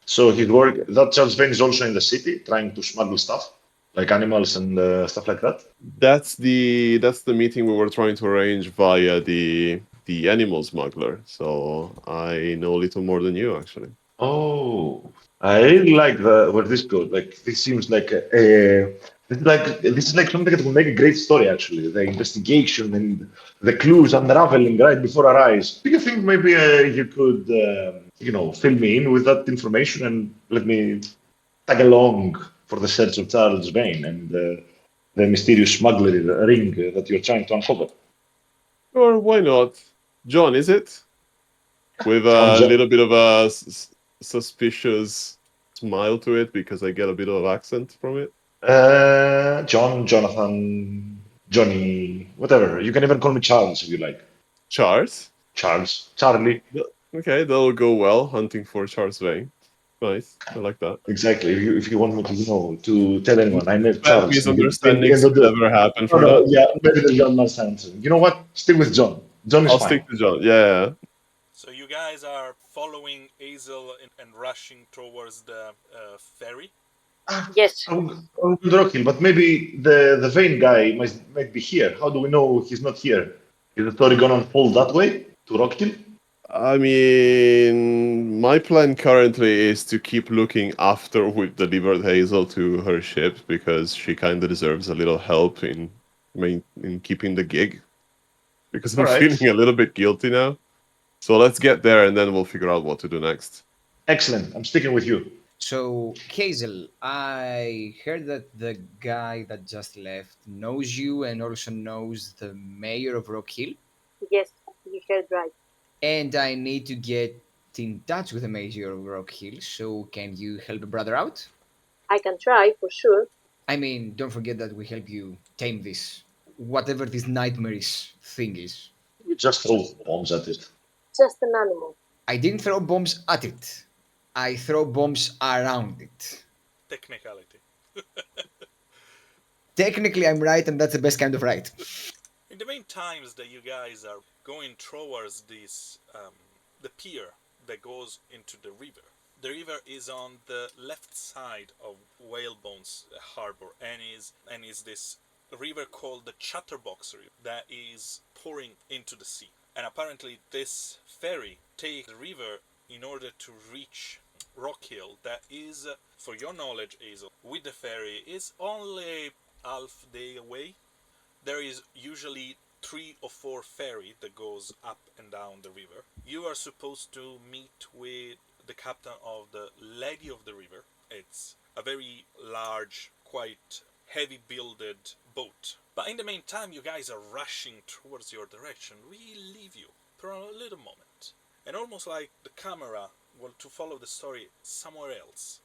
So that Charles Vane is also in the city trying to smuggle stuff, like animals and stuff like that? That's the meeting we were trying to arrange via the animal smuggler. So I know a little more than you, actually. Oh, I really like where this goes. Like, this seems like this is like something that will make a great story, actually. The investigation and the clues unraveling right before our eyes. Do you think maybe you could, fill me in with that information and let me tag along for the search of Charles Vane and the mysterious smuggler ring that you're trying to uncover? Sure, why not? John, is it? With a little bit of a suspicious smile to it because I get a bit of accent from it. John, Jonathan, Johnny, whatever. You can even call me Charles if you like. Charles? Charles. Charlie. Okay, that'll go well, hunting for Charles Vane. Nice, I like that. Exactly. If you want me to tell anyone, I met Charles. Misunderstandings never happen for that. Yeah, maybe the John must answer. You know what? Stick with John. John is I'll fine. stick to John, yeah. So you guys are following Hazel and rushing towards the ferry? Yes. I'm joking, but maybe the Vane guy might be here. How do we know he's not here? Is the story gonna unfold that way to Rockhill? I mean, my plan currently is to keep looking after we've delivered Hazel to her ship because she kind of deserves a little help in keeping the gig. Because All I'm right. feeling a little bit guilty now. So let's get there and then we'll figure out what to do next. Excellent. I'm sticking with you. So, Hazel, I heard that the guy that just left knows you and also knows the mayor of Rock Hill. Yes, you heard right. And I need to get in touch with the mayor of Rock Hill. So, can you help a brother out? I can try for sure. I mean, don't forget that we help you tame this, whatever this nightmarish thing is. We just throw bombs at it. Just an animal. I didn't throw bombs at it. I throw bombs around it. Technicality. Technically, I'm right, and that's the best kind of right. In the main times that you guys are going towards this, the pier that goes into the river is on the left side of Whalebone's harbor and is this river called the Chatterbox River that is pouring into the sea. And apparently this ferry takes the river in order to reach Rock Hill. That is, for your knowledge, Hazel, with the ferry is only half day away. There is usually 3 or 4 ferry that goes up and down the river. You are supposed to meet with the captain of the Lady of the River. It's a very large, quite heavy builded boat. But in the meantime, you guys are rushing towards your direction. We leave you for a little moment. And almost like the camera will to follow the story somewhere else.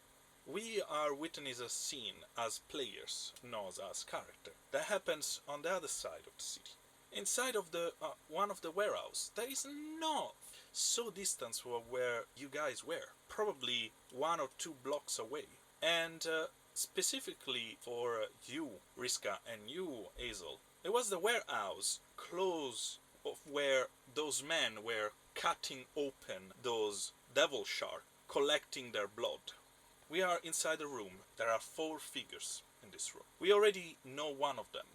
We are witnessing a scene as players, not as character. That happens on the other side of the city. Inside of the one of the warehouse, there is not so distant from where you guys were. Probably 1 or 2 blocks away. And specifically for you, Riska, and you, Hazel, it was the warehouse close of where those men were cutting open those devil sharks, collecting their blood. We are inside a room. There are 4 figures in this room. We already know one of them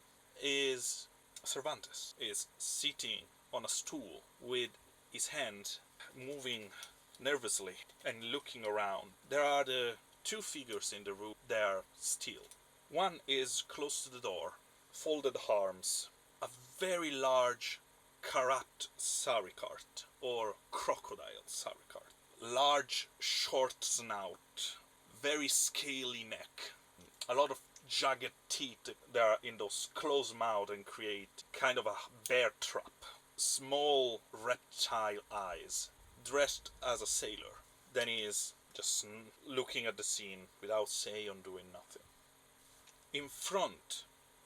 is Cervantes. Is sitting on a stool with his hand moving nervously and looking around. There are the 2 figures in the room. They are still. One is close to the door, folded arms, a very large karat sari cart or crocodile sari cart. Large, short snout, very scaly neck, a lot of jagged teeth that are in those closed mouths and create kind of a bear trap. Small reptile eyes, dressed as a sailor. Then he is just looking at the scene without saying or doing nothing. In front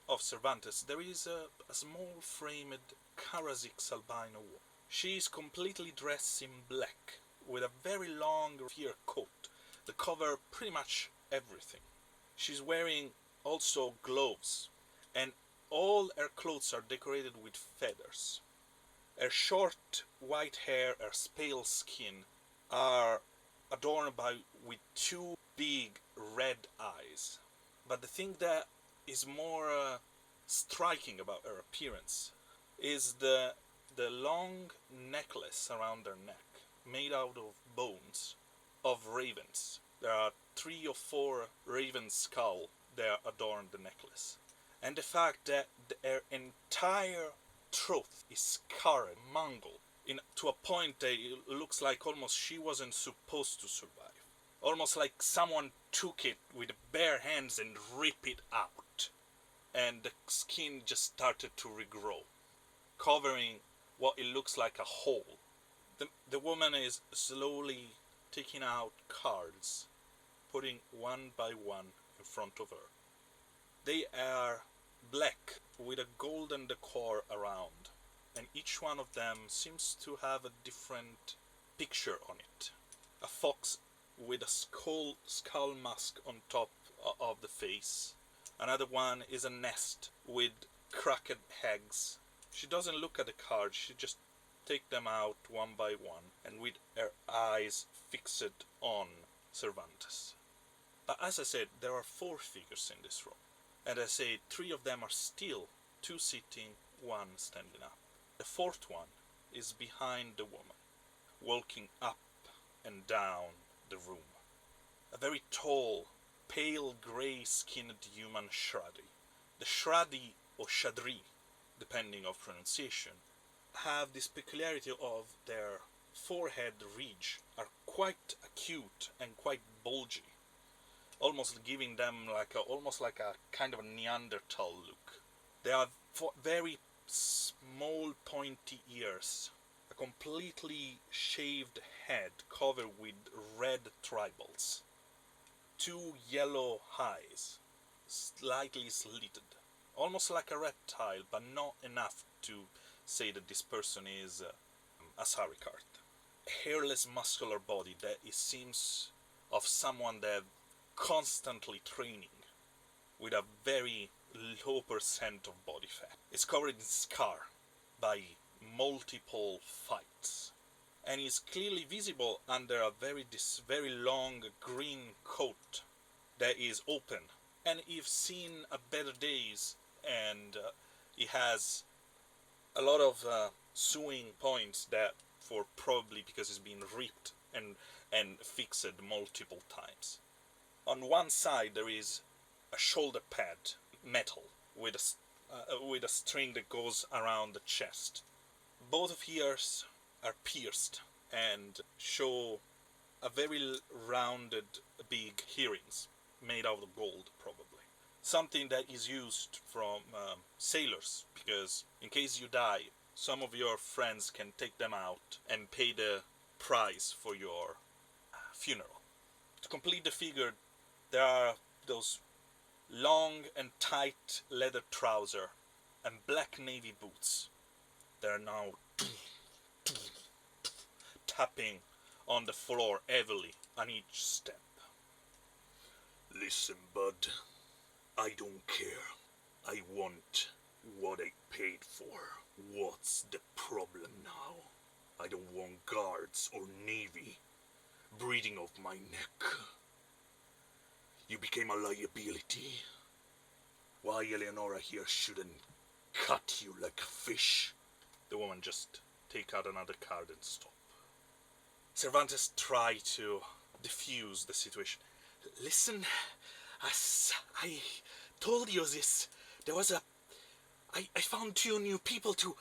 of Cervantes there is a small framed Karazik's albino woman. She is completely dressed in black with a very long fur coat that cover pretty much everything. She's wearing also gloves, and all her clothes are decorated with feathers. Her short white hair, her pale skin are adorned with 2 big red eyes. But the thing that is more striking about her appearance is the long necklace around her neck, made out of bones of ravens. There are 3 or 4 raven skull that adorn the necklace. And the fact that her entire throat is scarred, mangled, to a point that it looks like almost she wasn't supposed to survive. Almost like someone took it with bare hands and ripped it out. And the skin just started to regrow, covering what it looks like a hole. The woman is slowly taking out cards, putting one by one in front of her. They are black with a golden decor around, and each one of them seems to have a different picture on it. A fox with a skull mask on top of the face. Another one is a nest with cracked eggs. She doesn't look at the cards, she just take them out one by one and with her eyes fixed on Cervantes. But as I said, there are 4 figures in this room. And I say 3 of them are still, 2 sitting, 1 standing up. The 4th one is behind the woman. walking up and down the room. A very tall, pale grey-skinned human Shradi. The Shradi or Shadri, depending on pronunciation, have this peculiarity of their forehead ridge are quite acute and quite bulgy, almost giving them almost like a kind of a Neanderthal look. They have very small pointy ears, a completely shaved head covered with red tribals, two yellow eyes, slightly slitted, almost like a reptile, but not enough to say that this person is a Sarikart. A hairless, muscular body that it seems of someone that constantly training, with a very low percent of body fat. It's covered in scar by multiple fights, and is clearly visible under a very long green coat that is open. And if seen at better days, and it has a lot of sewing points that, for probably because it's been ripped and fixed multiple times. On one side there is a shoulder pad, metal, with a string that goes around the chest. Both of ears are pierced and show a very rounded, big earrings made out of gold, probably. Something that is used from sailors, because in case you die, some of your friends can take them out and pay the price for your funeral. To complete the figure, there are those long and tight leather trousers and black navy boots. They are now tapping on the floor heavily on each step. Listen, bud. I don't care. I want what I paid for. What's the problem now? I don't want guards or navy breathing off my neck. You became a liability. Why Eleonora here shouldn't cut you like a fish. The woman just take out another card and stop. Cervantes tried to diffuse the situation. Listen, as I told you this, there was I found two new people to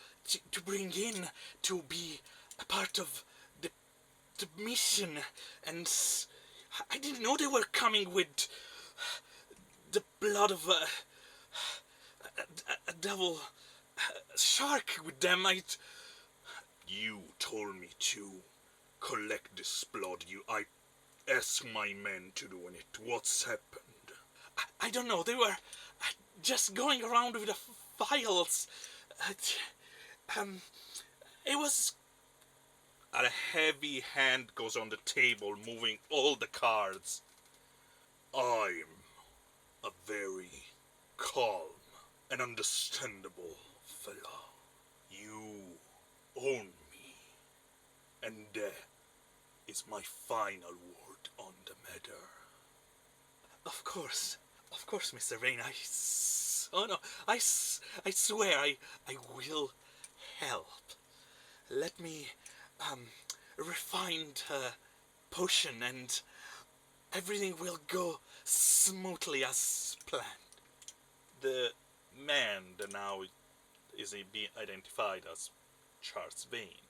bring in to be a part of the mission, and I didn't know they were coming with the blood of a devil shark with them. You told me to collect this blood. I asked my men to do it. What's happened? I don't know. They were just going around with the files. It was... A heavy hand goes on the table, moving all the cards. I'm a very calm and understandable fellow. You own me, and that is my final word on the matter. Of course, Mr. Rain. I swear I will help. Let me refine the potion, and everything will go smoothly as planned. The man that now is being identified as Charles Vane.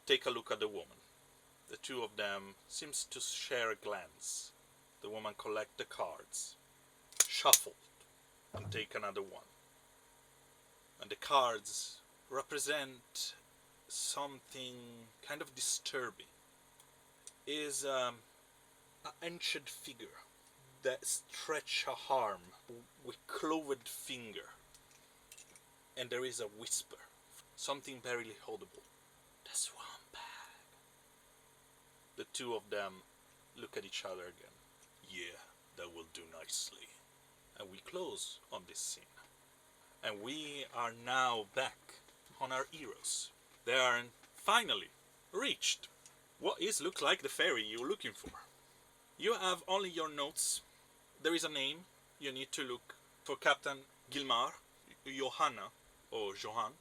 Take a look at the woman. The two of them seems to share a glance. The woman collect the cards, shuffle, and take another one. And the cards represent something kind of disturbing. Is an ancient figure that stretch a arm with cloved finger, and there is a whisper, something barely audible. The swamp bag. The two of them look at each other again. Yeah, that will do nicely. And we close on this scene. And we are now back on our heroes. They are finally reached what looks like the ferry you're looking for. You have only your notes. There is a name. You need to look for Captain Gilmar, Johanna, or Johan,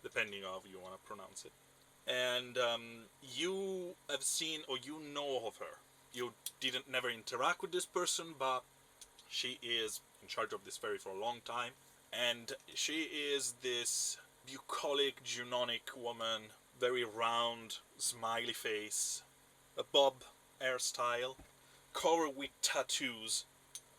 depending on how you want to pronounce it. and you have seen or you know of her. You didn't never interact with this person, but she is in charge of this ferry for a long time, and she is this bucolic, Junonic woman, very round, smiley face, a bob hairstyle, covered with tattoos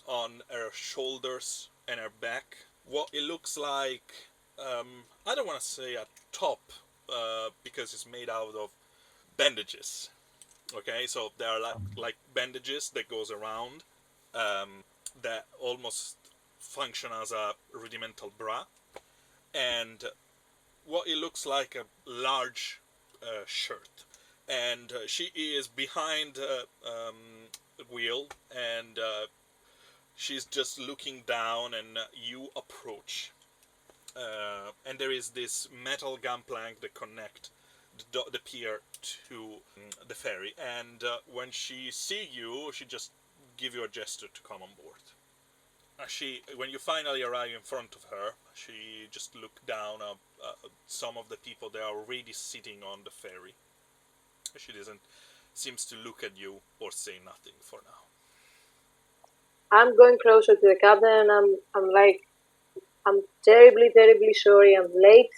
on her shoulders and her back. What it looks like, I don't want to say a top, because it's made out of bandages. Okay, so there are like bandages that goes around, that almost function as a rudimental bra, and what it looks like a large shirt. And she is behind the wheel, and she's just looking down, and you approach. And there is this metal gunplank that connect the pier to the ferry. And when she see you, she just give you a gesture to come on board. When you finally arrive in front of her, she just look down at some of the people that are already sitting on the ferry. She doesn't seems to look at you or say nothing for now. I'm going closer to the captain, and I'm like, I'm terribly, terribly sorry I'm late.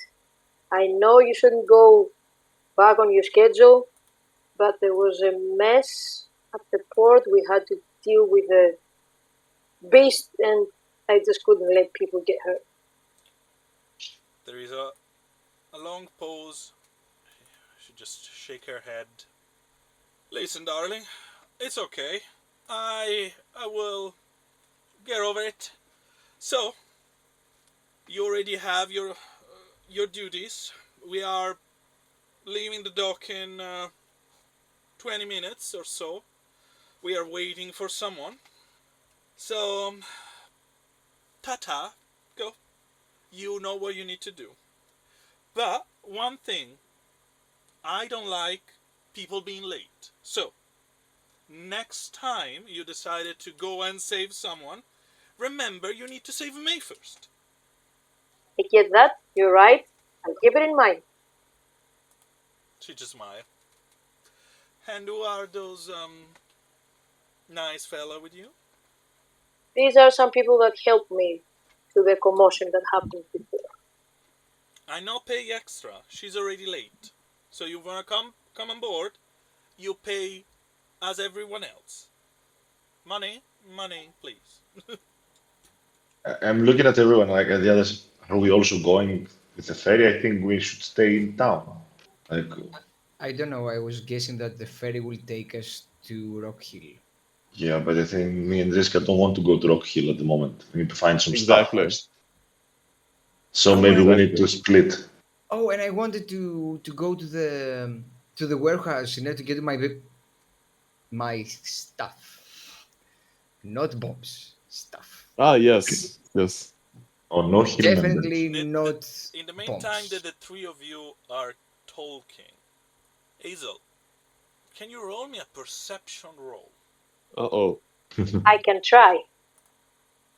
I know you shouldn't go back on your schedule, but there was a mess at the port. We had to deal with a beast, and I just couldn't let people get hurt. There is a long pause. She just shake her head. Listen, darling, it's okay. I will get over it. So, you already have your duties. We are leaving the dock in 20 minutes or so. We are waiting for someone. So, ta-ta, go. You know what you need to do. But one thing, I don't like people being late. So, next time you decided to go and save someone, remember you need to save me first. I get that. You're right. I'll keep it in mind. She just smiled. And who are those nice fella with you? These are some people that helped me through the commotion that happened before. I no pay extra. She's already late. So you wanna come on board? You pay as everyone else. Money, please. I'm looking at everyone like at the others. Are we also going with the ferry? I think we should stay in town. Like, I don't know. I was guessing that the ferry will take us to Rock Hill. yeah, but I think me and Rizka don't want to go to Rock Hill at the moment. We need to find some stuff Exactly. first. So Oh, maybe we exactly. need to split. Oh, and I wanted to go to the warehouse, to get my stuff, not bombs, stuff. Ah, yes, yes. Oh, no hill members. Definitely not In the meantime bombs. that the three of you are talking, Hazel, can you roll me a perception roll? Uh-oh. I can try.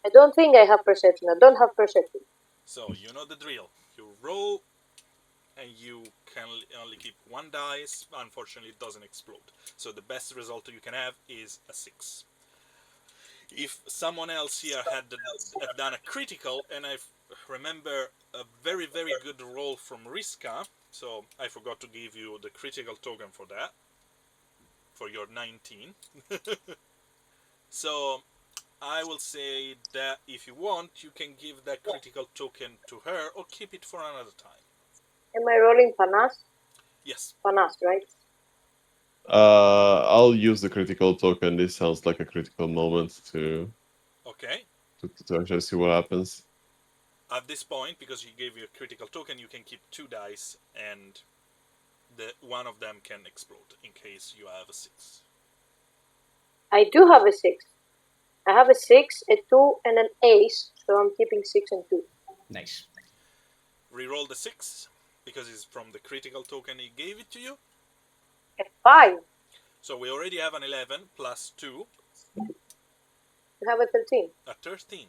I don't think I have perception. I don't have perception. So you know the drill. You roll, and you can only keep one dice. Unfortunately, it doesn't explode. So the best result you can have is a 6. If someone else here had done a critical, and I remember a very, very good roll from Riska, so I forgot to give you the critical token for that, for your 19. So I will say that if you want, you can give that critical token to her or keep it for another time. Am I rolling panas? Yes. Panas, right? I'll use the critical token. This sounds like a critical moment to Okay. to actually see what happens. At this point, because he gave you a critical token, you can keep 2 dice, and one of them can explode in case you have a 6. I do have a 6. I have a 6, a 2, and an ace, so I'm keeping 6 and 2. Nice. Reroll the 6 because it's from the critical token he gave it to you. A 5. So we already have an 11 plus 2, You have a 13. a 13.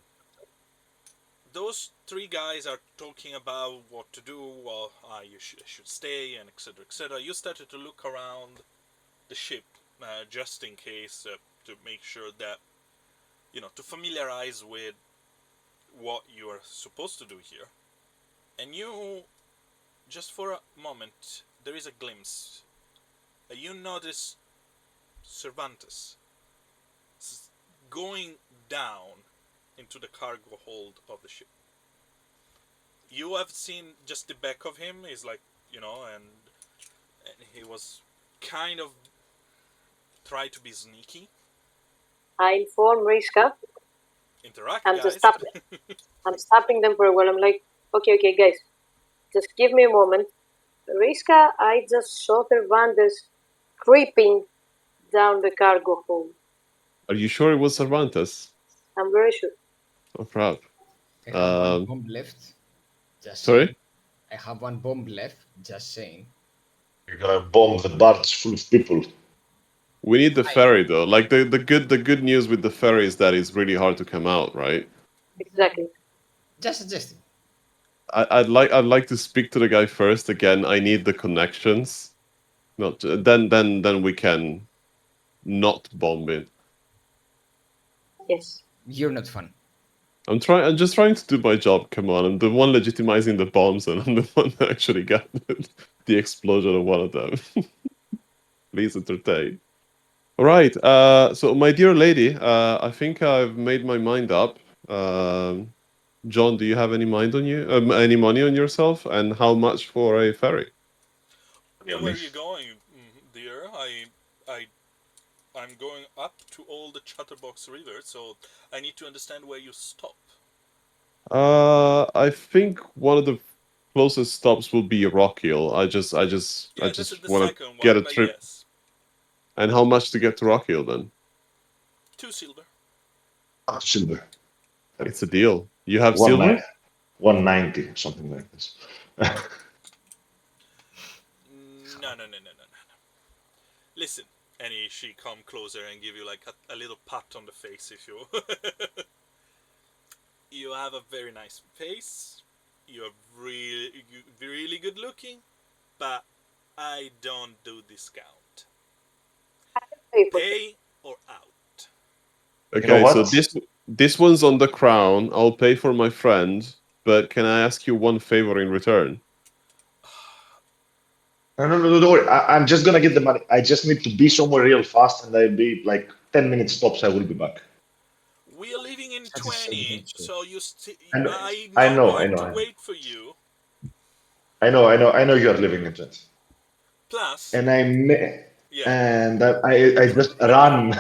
those three guys are talking about what to do, well, you should stay, and etc., etc. You started to look around the ship, just in case, to make sure that, to familiarize with what you are supposed to do here. And you, just for a moment, there is a glimpse. You notice Cervantes going down into the cargo hold of the ship. You have seen just the back of him. He's like, and he was kind of try to be sneaky. I inform Riska. Interact, I'm guys. just stopping. I'm stopping them for a while. I'm like, okay, guys, just give me a moment. Riska, I just saw Cervantes creeping down the cargo hold. Are you sure it was Cervantes? I'm very sure. Oh, crap. I have one bomb left. Just Sorry? saying. I have one bomb left. Just saying. You're gonna bomb the barge full of people. We need the ferry, though. Like, the good news with the ferry is that it's really hard to come out, right? Exactly. Just suggesting. I'd like to speak to the guy first. Again, I need the connections. Not then we can not bomb it. Yes. You're not fun. I'm just trying to do my job. Come on, I'm the one legitimizing the bombs, and I'm the one that actually got the explosion of one of them. Please entertain. All right. So, my dear lady, I think I've made my mind up. John, do you have any mind on you? Any money on yourself, and how much for a ferry? Where are you going, dear? I'm going up to all the Chatterbox River, so I need to understand where you stop. I think one of the closest stops will be Rockhill. I just Yeah, want to get a trip. Yes. And how much to get to Rockhill then? 2 silver. Silver. It's a deal. You have silver? 190, something like this. No. Listen, and she come closer and give you like a little pat on the face if you... You have a very nice face. You're really good looking, but I don't do discount. Pay or out. Okay, what? so this one's on the crown. I'll pay for my friend, but can I ask you one favor in return? No, don't worry. I'm just gonna get the money. I just need to be somewhere real fast, and I'll be like 10 minutes tops. I will be back. We are leaving in That's a shame, 20, don't you? so I know, I'm I not know, going I know, to I know. wait for you. I know you are living in it. Plus, And yeah, I just run.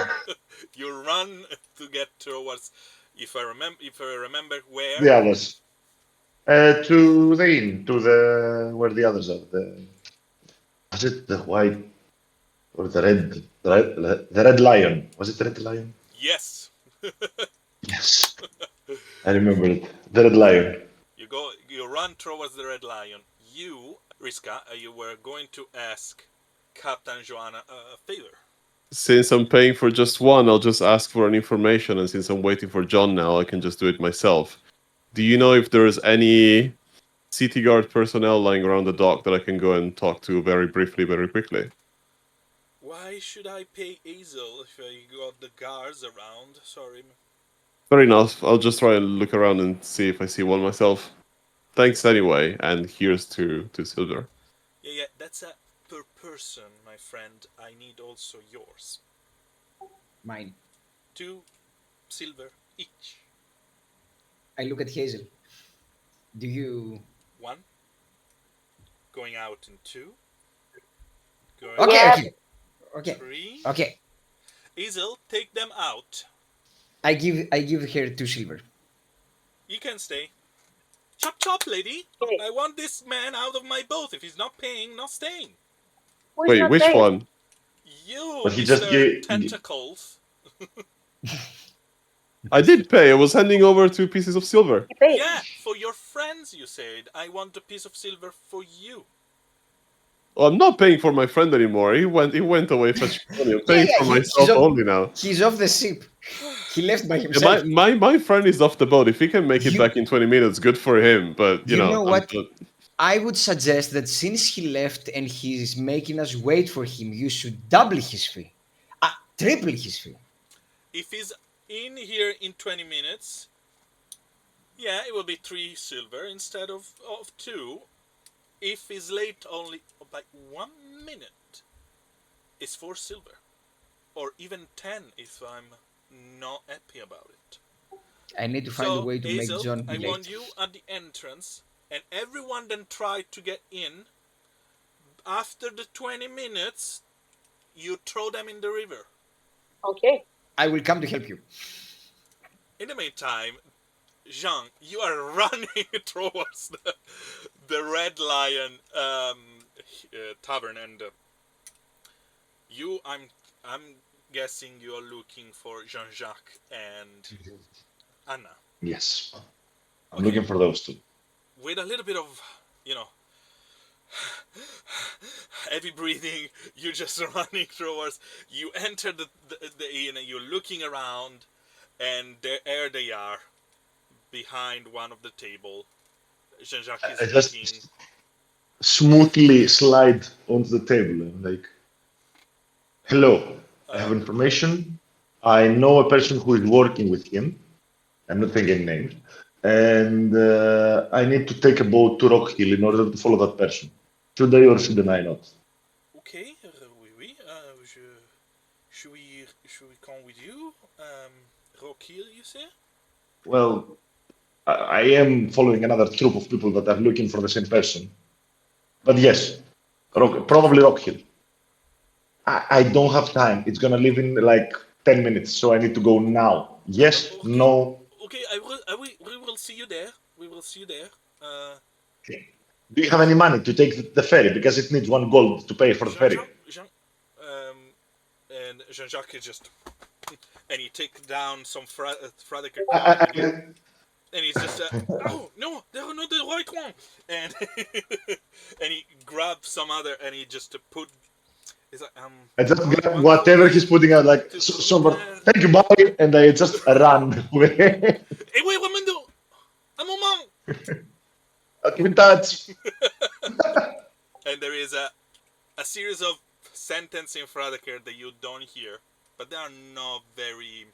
you run to get towards. If I remember where. The others. To the inn, where the others are. Was it the white or the red lion? Was it the red lion? Yes. Yes, I remember it. The red lion. You run towards the Red Lion. You, Riska, you were going to ask Captain Joanna a favor. Since I'm paying for just one, I'll just ask for an information, and since I'm waiting for John now, I can just do it myself. Do you know if there's any city guard personnel lying around the dock that I can go and talk to very briefly, very quickly? Why should I pay Hazel if I got the guards around? Sorry. Fair enough. I'll just try and look around and see if I see one myself. Thanks anyway, and here's to silver. Yeah, that's a per person, my friend. I need also yours. Mine. 2 silver each. I look at Hazel. Do you... 1. Going out in 2. Going Okay. 3. Okay. Hazel, take them out. I give her 2 silver. You can stay. Chop, lady. Okay. I want this man out of my boat. If he's not paying, not staying. Who's Wait, not which paying? one? You, But he Mr. just gave- Tentacles. I did pay. I was handing over 2 pieces of silver. He paid. Yeah, for your friends, you said. I want a piece of silver for you. Well, I'm not paying for my friend anymore. He went away fetching money. I'm paying for myself only now. He's off the ship. He left by Yeah, himself. my friend is off the boat. If he can make it You- back in 20 minutes, good for him. But You know I'm what? I would suggest that since he left and he's making us wait for him, you should double his fee. Triple his fee. If he's in here in 20 minutes, yeah, it will be 3 silver instead of 2. If he's late only by 1 minute, it's 4 silver. Or even 10 if I'm not happy about it. I need to find a So, way to make Hazel, John be I late. want you at the entrance, and everyone then try to get in. After the 20 minutes, you throw them in the river. Okay. I will come to help you. In the meantime, Jean, you are running towards the Red Lion tavern, and I'm guessing you are looking for Jean-Jacques and Anna. Yes. I'm Okay. looking for those two. With a little bit of, heavy breathing, you're just running towards. You enter the inn and you're looking around, and there they are, behind one of the table. Jean-Jacques I is just looking. smoothly slide onto the table and like, hello, I have information. I know a person who is working with him. I'm not thinking names. And I need to take a boat to Rock Hill in order to follow that person. Should I or should I not? Okay, oui. Should we come with you? Rock Hill, you say? Well, I am following another troop of people that are looking for the same person. But yes, probably Rock Hill. I don't have time. It's gonna leave in like 10 minutes, so I need to go now. Yes, Okay. no. Okay, we will see you there. We will see you there. Do you have any money to take the ferry? Because it needs 1 gold to pay for the ferry. And Jean-Jacques is just, and he takes down some Fradeker, and he's just, oh no, they're not the right one, and and he grabs some other, and he just put. He's like, I just grab whatever he's putting out, like, thank you, bye, and I just run away. Hey, wait, one minute! Un moment! I'll keep in touch. And there is a series of sentences in Fradeker that you don't hear, but they are not very,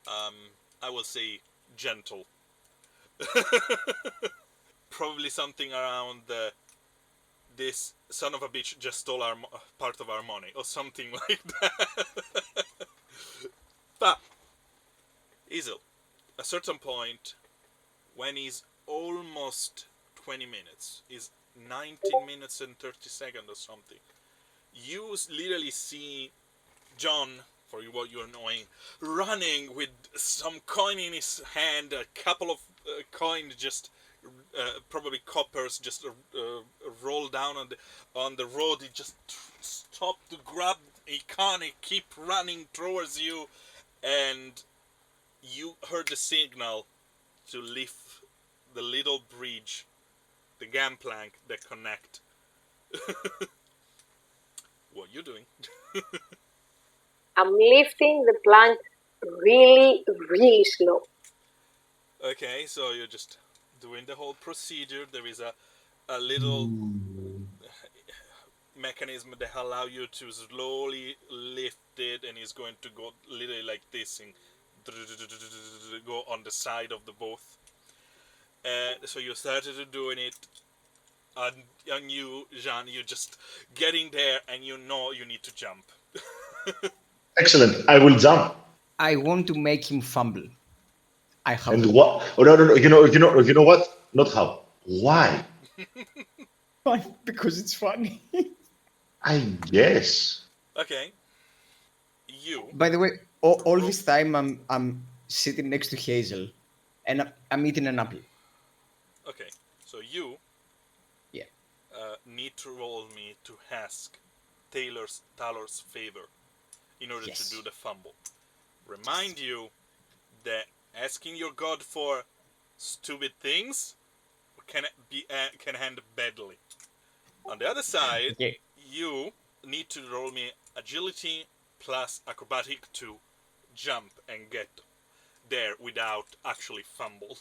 I will say, gentle. Probably something around this son of a bitch just stole our part of our money, or something like that. But, Hazel, a certain point, when he's almost 20 minutes, is 19 minutes and 30 seconds or something, you literally see John, for what you're knowing, running with some coin in his hand, a couple of coins just probably coppers just roll down on the road. He just stopped to grab a can and keep running towards you, and you heard the signal to lift the little bridge, the gangplank that connect. What are you doing? I'm lifting the plank really, really slow. Okay, so you're just doing the whole procedure. There is a little mechanism that allow you to slowly lift it, and it's going to go literally like this and go on the side of the boat. So you started doing it, and you, Jean, you're just getting there, and you know you need to jump. Excellent. I will jump. I want to make him fumble. I have. And what? Oh, no. You know what? Not how. Why? Because it's funny. I guess. Okay. You. By the way, all this time I'm sitting next to Hazel, and I'm eating an apple. Okay. So you. Yeah. Need to roll me to ask Talor's favor in order to do the fumble. Remind you that asking your god for stupid things can end badly. On the other side, you need to roll me agility plus acrobatic to jump and get there without actually fumble.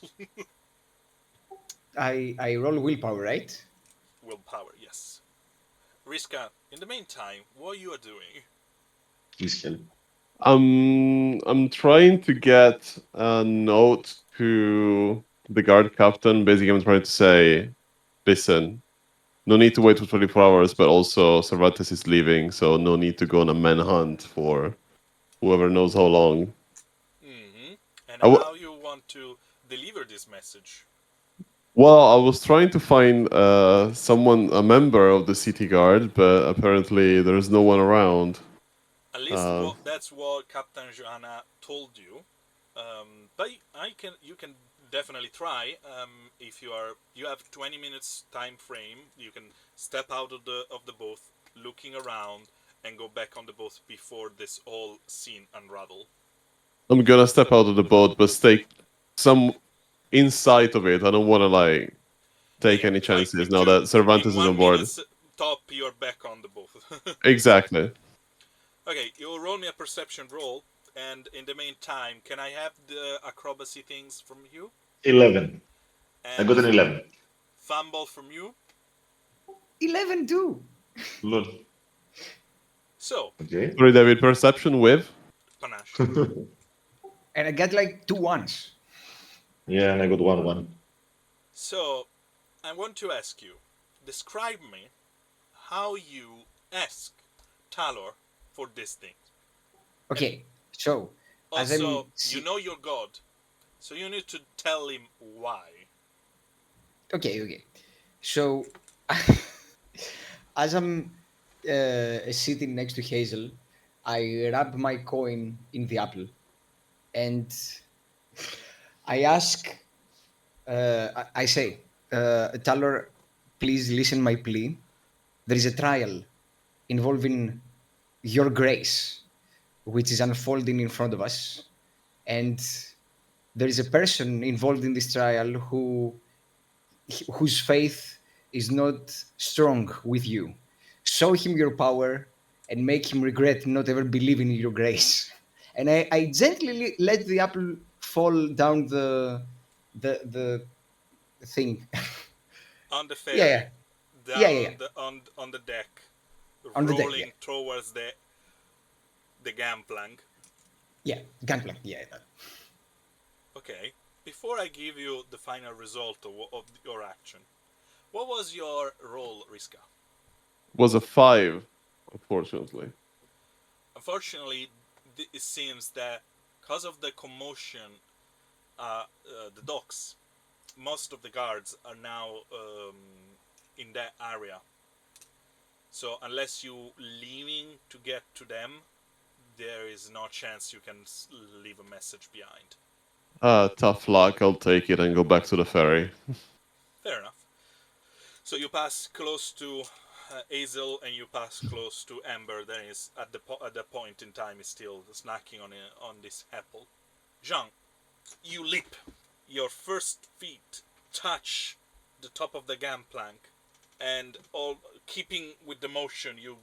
I roll willpower, right? Willpower, yes. Riska, in the meantime, what you are doing? Please help. I'm trying to get a note to the guard captain. Basically, I'm trying to say, listen, no need to wait for 24 hours, but also Cervantes is leaving, so no need to go on a manhunt for whoever knows how long. Mm-hmm. And I w- how you want to deliver this message? Well, I was trying to find a member of the city guard, but apparently there's no one around. At least that's what Captain Joanna told you. But you can definitely try. If you have 20 minutes time frame, you can step out of the boat, looking around, and go back on the boat before this whole scene unravel. I'm gonna step out of the boat, but stay some inside of it. I don't want to take Yeah, any like chances now that in Cervantes is on one board. minute top, you're back on the boat. Exactly. Okay, you'll roll me a perception roll, and in the meantime, can I have the acrobacy things from you? 11. I And got an 11. fumble from you? 11 too. Lol. So, Okay. Sorry, David. Perception with. panache. And I got like 2 1s. Yeah, and I got 1-1. So, I want to ask you, describe me how you ask Talor for this thing. Okay, so as Also, I'm you know your god, so you need to tell him why. okay. So as I'm sitting next to Hazel, I wrap my coin in the apple, and I ask. I say, Talor, please listen my plea. There is a trial involving your grace, which is unfolding in front of us, and there is a person involved in this trial whose faith is not strong with you. Show him your power and make him regret not ever believing in your grace. And I gently let the apple fall down the thing. On the Yeah, ferry, yeah, down yeah, yeah. on the deck, On the deck, yeah, rolling towards the gangplank. yeah, gunplank, yeah. Okay. Before I give you the final result of your action, what was your role, Riska? Was a 5, unfortunately. Unfortunately, it seems that because of the commotion, the docks, most of the guards are now in that area. So unless you leaving to get to them, there is no chance you can leave a message behind. Tough luck. I'll take it and go back to the ferry. Fair enough. So you pass close to Hazel and you pass close to Amber. That is at the point in time is still snacking on this apple. Jean, you leap. Your first feet touch the top of the gangplank, and all keeping with the motion, you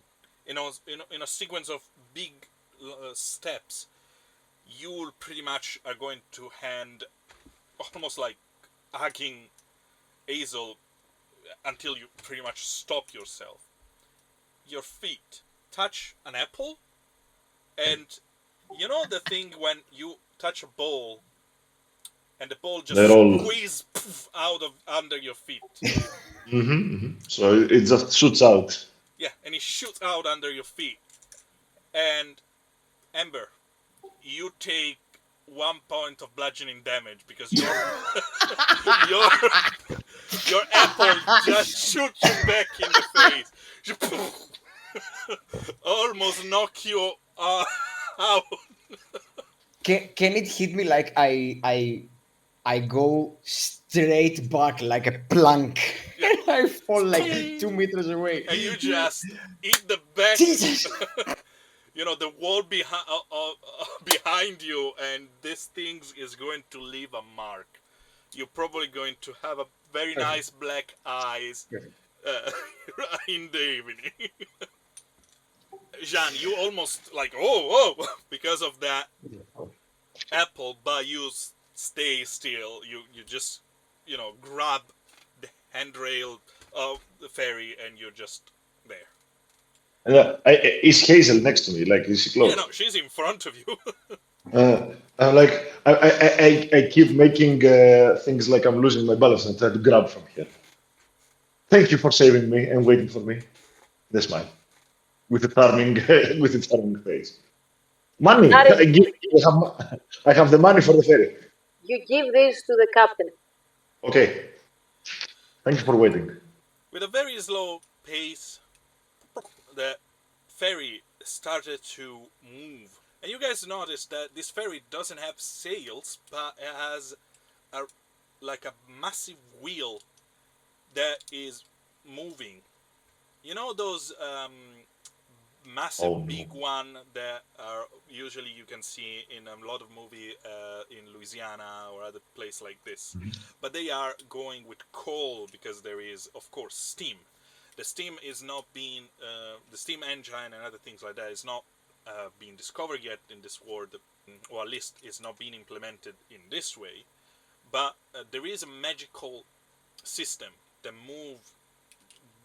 in a sequence of big steps, you will pretty much are going to hand almost like hugging Hazel until you pretty much stop yourself. Your feet touch an apple, and you know the thing when you touch a ball and the ball just They're all. squeeze out of under your feet. So it just shoots out. Yeah, and it shoots out under your feet. And Amber, you take 1 point of bludgeoning damage because your your your apple just shoots you back in the face. Almost knock you out. Can it hit me like I go straight back like a plank, Yeah. and I fall like 2 meters away. And you just eat the back. Jesus. You know the wall behind you, and this thing is going to leave a mark. You're probably going to have a very Perfect. nice black eyes Perfect. in the evening. Jean, you almost like oh because of that. Apple, but you stay still. You just grab the handrail of the ferry and you're just there. And, is Hazel next to me? Like, is she Yeah, close? no, she's in front of you. I'm like, I keep making things like I'm losing my balance and try to grab from here. Thank you for saving me and waiting for me. They smile with a charming, with a charming face. Money. That is, I have the money for the ferry. you give this to the captain. Okay. Thank you for waiting. With a very slow pace, the ferry started to move. And you guys noticed that this ferry doesn't have sails, but it has a like a massive wheel that is moving. You know those massive Oh no. big one that are usually you can see in a lot of movie in Louisiana or other place like this, but they are going with coal because there is of course steam. The steam is not being the steam engine and other things like that is not being discovered yet in this world, or at least it's not being implemented in this way. But there is a magical system that move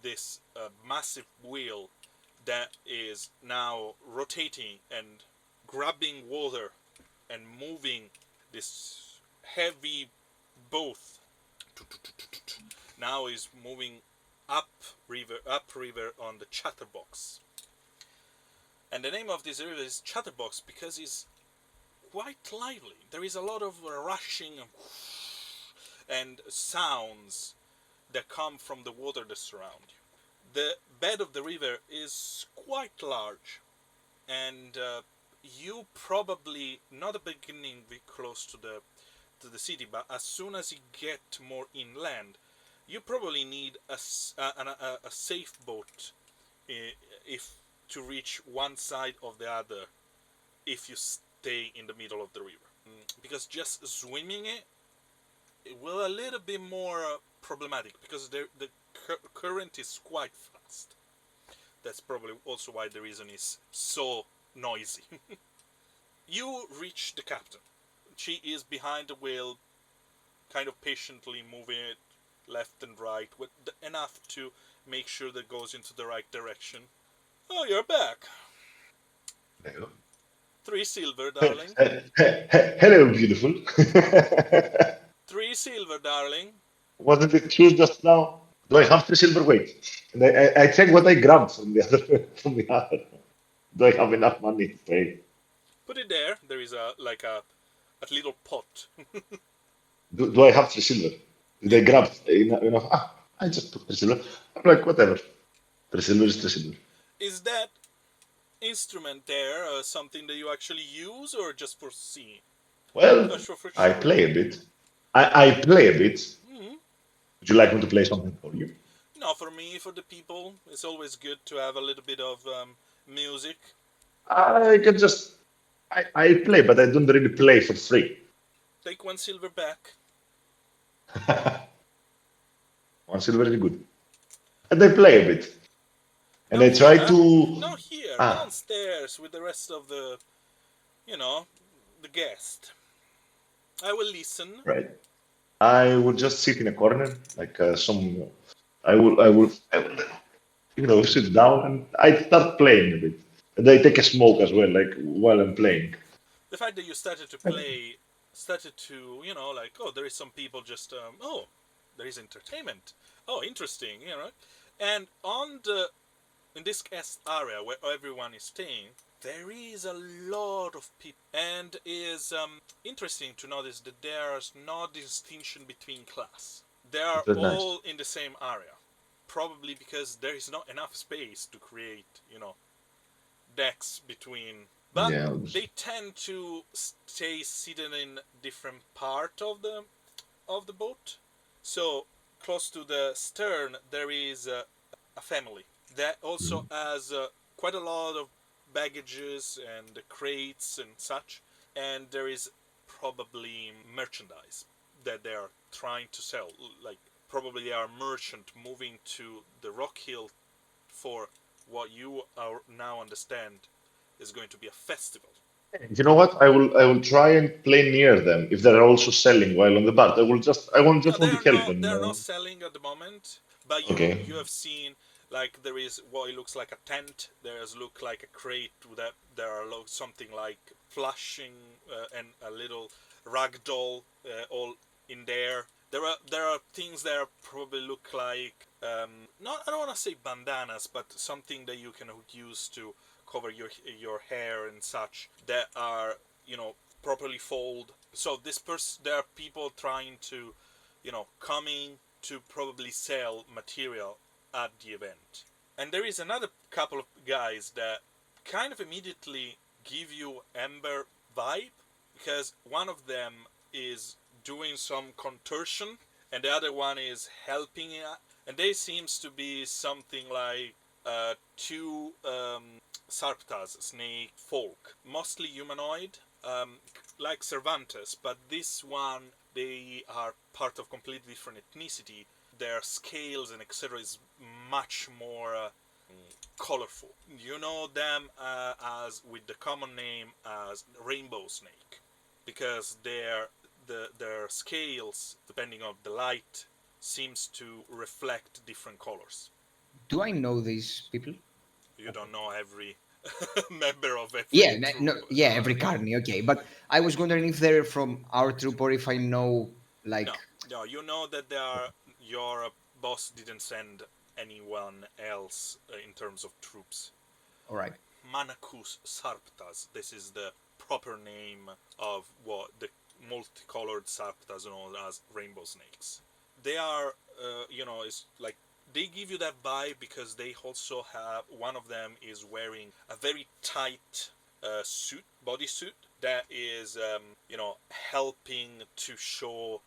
this massive wheel that is now rotating and grabbing water and moving this heavy boat. Now is moving upriver on the Chatterbox. And the name of this river is Chatterbox because it's quite lively. There is a lot of rushing and sounds that come from the water that surround you. The bed of the river is quite large, and you probably not at the beginning be close to the city, but as soon as you get more inland, you probably need a safe boat if to reach one side of the other if you stay in the middle of the river, because just swimming it will a little bit more problematic because the current is quite fast. That's probably also why the reason is so noisy. You reach the captain. She is behind the wheel, kind of patiently moving it left and right, with enough to make sure that it goes into the right direction. Oh, you're back. Hello. 3 silver, darling. Hello, beautiful. 3 silver, darling. Wasn't it true just now? Do I have 3 silver? Wait. And I check what I grabbed from the other from the other. Do I have enough money to pay? Put it there. There is a little pot. Do I have 3 silver? Did Yeah. I grab enough? I just took 3 silver. I'm like, whatever. 3 silver is 3 silver. Is that instrument there something that you actually use or just for seeing? Well, Just for I show. play a bit. I play a bit. Mm-hmm. Would you like me to play something for you? No, for me, for the people, it's always good to have a little bit of music. I can just. I play, but I don't really play for free. Take 1 silver back. 1 silver is good. And I play a bit. And Not I try here. to. Not here. Ah, Downstairs with the rest of the, the guest. I will listen. right. I would just sit in a corner, like some. I will, sit down and I start playing a bit. And I take a smoke as well, like while I'm playing. The fact that you started to play, started to, like, oh, there is some people just, oh, there is entertainment. Oh, interesting, And in this guest area where everyone is staying, there is a lot of people, and is interesting to notice that there is no distinction between class. They are That's nice. all in the same area, probably because there is not enough space to create, decks between. But Yeah. they tend to stay seated in different part of the boat. So close to the stern, there is a family that also has quite a lot of baggages and crates and such, and there is probably merchandise that they are trying to sell. Like probably they are merchant moving to the Rock Hill for what you are now understand is going to be a festival. You know what? I will try and play near them if they're also selling while on the bar. I won't No, just want to help them. they are not selling at the moment, but you Okay. have seen like there is what it looks like a tent. There's look like a crate that there are something like flashing and a little rag doll all in there. There are things that probably look like not I don't want to say bandanas, but something that you can use to cover your hair and such that are properly fold. So there are people trying to coming to probably sell material at the event. And there is another couple of guys that kind of immediately give you Ember vibe because one of them is doing some contortion and the other one is helping it. And they seems to be something like two Sarptas, snake folk, mostly humanoid, like Cervantes, but this one they are part of completely different ethnicity. Their scales and etc. is much more colorful. You know them as with the common name as rainbow snake because their scales, depending on the light, seems to reflect different colors. Do I know these people? You don't know every member of Yeah, every troop. no, yeah, every carny, okay. But I was wondering if they're from our troop or if I know, No, like, no. You know that your boss didn't send anyone else in terms of troops. all right. Manacus sarptas. This is the proper name of what the multicolored sarptas known as rainbow snakes. They are, it's like they give you that vibe because they also have one of them is wearing a very tight bodysuit that is, helping to show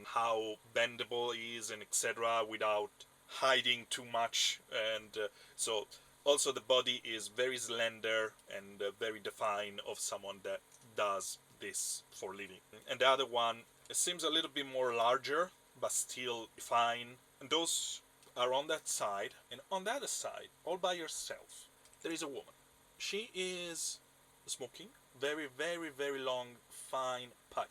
how bendable he is and etc. without hiding too much. And so also the body is very slender and very defined of someone that does this for living. And the other one seems a little bit more larger but still fine. And those are on that side. And on the other side, all by yourself, there is a woman. She is smoking very, very, very long, fine pipe.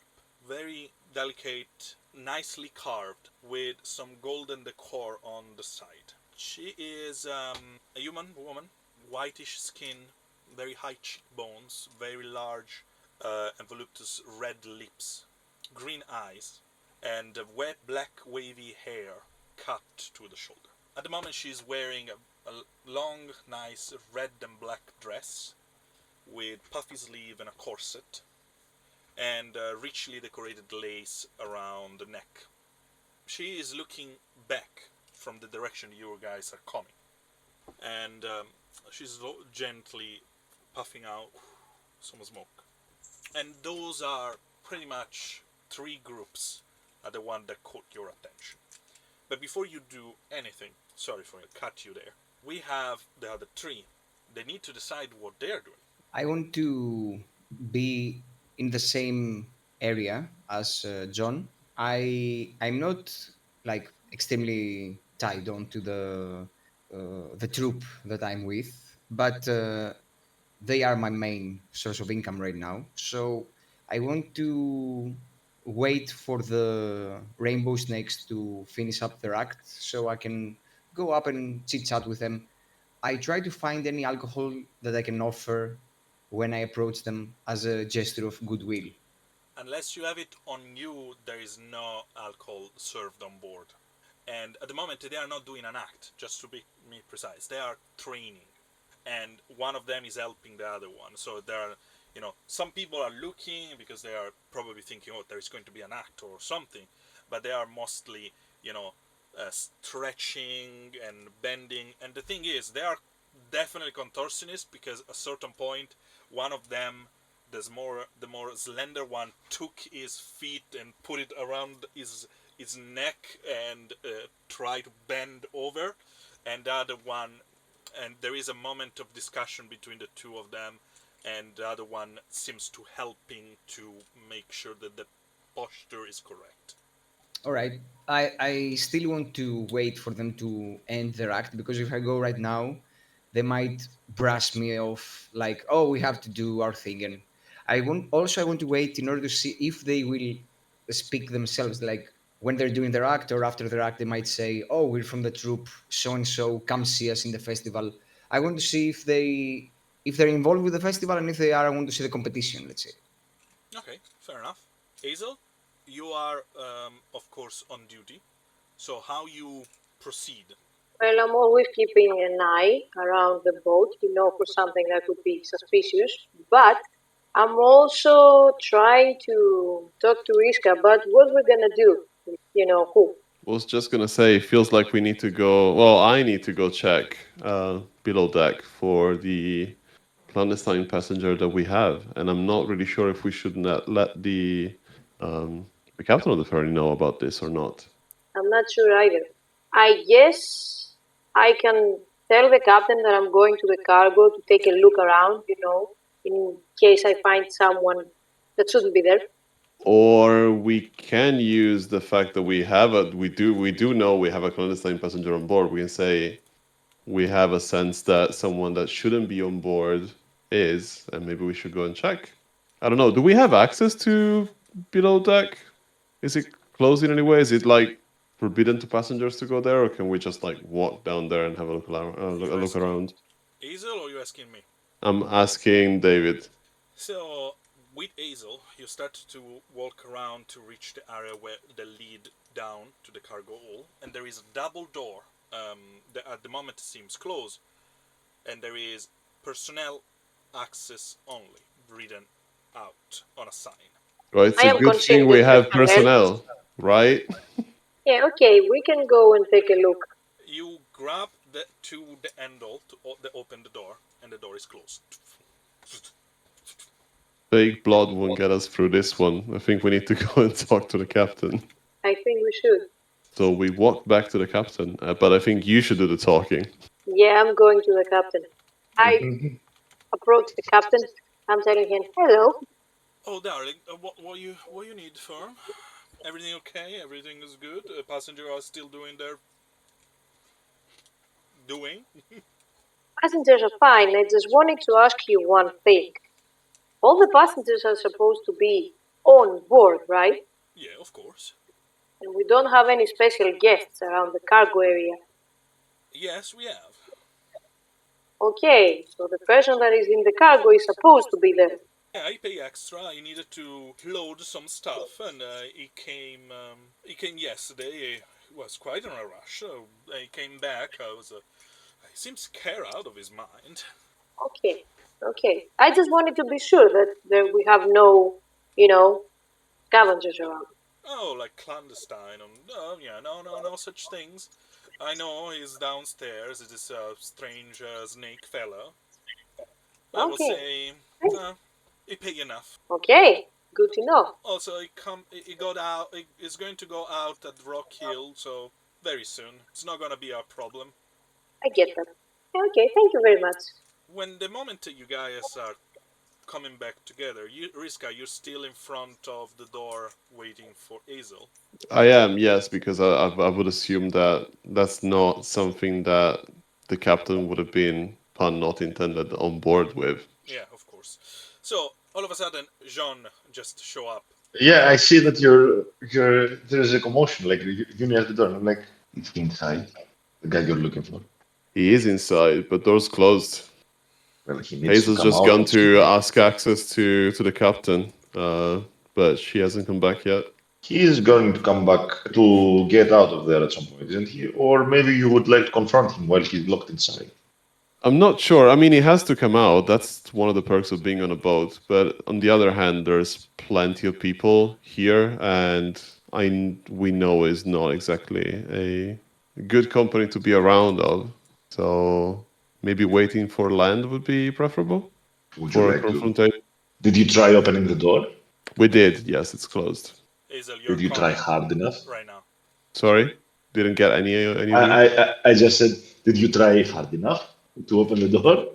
Very delicate, nicely carved, with some golden decor on the side. She is a human woman, whitish skin, very high cheekbones, very large and voluptuous red lips, green eyes, and wet black wavy hair cut to the shoulder. At the moment, she's wearing a long, nice red and black dress with puffy sleeve and a corset, and richly decorated lace around the neck. She is looking back from the direction you guys are coming, and she's gently puffing out some smoke. And those are pretty much three groups are the one that caught your attention. But before you do anything, sorry for cut you there. We have the other three. They need to decide what they're doing. I want to be in the same area as John. I'm not like extremely tied on to the troop that I'm with, but they are my main source of income right now. So I want to wait for the rainbow snakes to finish up their act so I can go up and chit chat with them. I try to find any alcohol that I can offer when I approach them as a gesture of goodwill. Unless you have it on you, there is no alcohol served on board. And at the moment, they are not doing an act, just to be precise. They are training. And one of them is helping the other one. So there are, some people are looking because they are probably thinking, oh, there is going to be an act or something. But they are mostly, stretching and bending. And the thing is, they are definitely contortionists because at a certain point, one of them, the more slender one, took his feet and put it around his neck and try to bend over, and the other one, and there is a moment of discussion between the two of them, and the other one seems to helping to make sure that the posture is correct. All right. I still want to wait for them to end their act because if I go right now, they might brush me off like, oh, we have to do our thing. And I want to wait in order to see if they will speak themselves, like when they're doing their act or after their act, they might say, "Oh, we're from the troop so and so. Come see us in the festival." I want to see if they're involved with the festival, and if they are, I want to see the competition. Let's say. Okay, fair enough. Hazel, you are, of course, on duty. So how you proceed? Well, I'm always keeping an eye around the boat, for something that could be suspicious. But I'm also trying to talk to Iska about what we're gonna do. Who? Was just gonna say, it feels like we need to go. Well, I need to go check below deck for the clandestine passenger that we have, and I'm not really sure if we should let the captain of the ferry know about this or not. I'm not sure either. I guess I can tell the captain that I'm going to the cargo to take a look around, in case I find someone that shouldn't be there. Or we can use the fact that we do know we have a clandestine passenger on board. We can say we have a sense that someone that shouldn't be on board is, and maybe we should go and check. I don't know. Do we have access to below deck? Is it closed in any way? Is it like forbidden to passengers to go there, or can we just like walk down there and have a look around? Hazel, or you asking me? I'm asking David. So with Hazel, you start to walk around to reach the area where the lead down to the cargo hold, and there is a double door that at the moment seems closed, and there is personnel access only written out on a sign. Well, it's I a am good thing we considering have personnel. personnel, right? Yeah, okay, we can go and take a look. You grab the handle to open the door, and the door is closed. Fake blood won't get us through this one. I think we need to go and talk to the captain. I think we should. So we walk back to the captain, but I think you should do the talking. Yeah, I'm going to the captain. I approach the captain. I'm telling him, hello. Oh, darling, what you need, firm? Everything okay? Everything is good? Passengers are still doing their doing? Passengers are fine. I just wanted to ask you one thing. All the passengers are supposed to be on board, right? Yeah, of course. And we don't have any special guests around the cargo area. Yes, we have. Okay, so the person that is in the cargo is supposed to be there. Yeah, I pay extra. I needed to load some stuff, and he came. He came yesterday. He was quite in a rush. He came back. He seems scared out of his mind. Okay. I just wanted to be sure that we have no, scavengers around. Oh, like clandestine. Yeah, no such things. I know he's downstairs. It is a strange snake fella. I will Okay. say, he pay enough. Okay, good to know. Also, he got out. He's going to go out at Rock Hill, so very soon. It's not gonna be a problem. I get that. Okay, thank you very much. When the moment you guys are coming back together, Riska, you're still in front of the door waiting for Hazel. I am, yes, because I would assume that that's not something that the captain would have been, pun not intended, on board with. Yeah, of course. So all of a sudden, Jean just show up. Yeah, I see that there's a commotion, like you near the door. And I'm like, it's inside, the guy you're looking for. He is inside, but door's closed. Well, he needs Hazel's to come just out gone and to speak. ask access to the captain, but she hasn't come back yet. He is going to come back to get out of there at some point, isn't he? Or maybe you would like to confront him while he's locked inside. I'm not sure. I mean, he has to come out. That's one of the perks of being on a boat. But on the other hand, there's plenty of people here, and we know is not exactly a good company to be around of. So maybe waiting for land would be preferable Would you for a like to? confrontation. Did you try opening the door? We did. Yes, it's closed. Hazel, you're Did you try coming hard enough? right now. Sorry, didn't get any of you. I just said, did you try hard enough to open the door?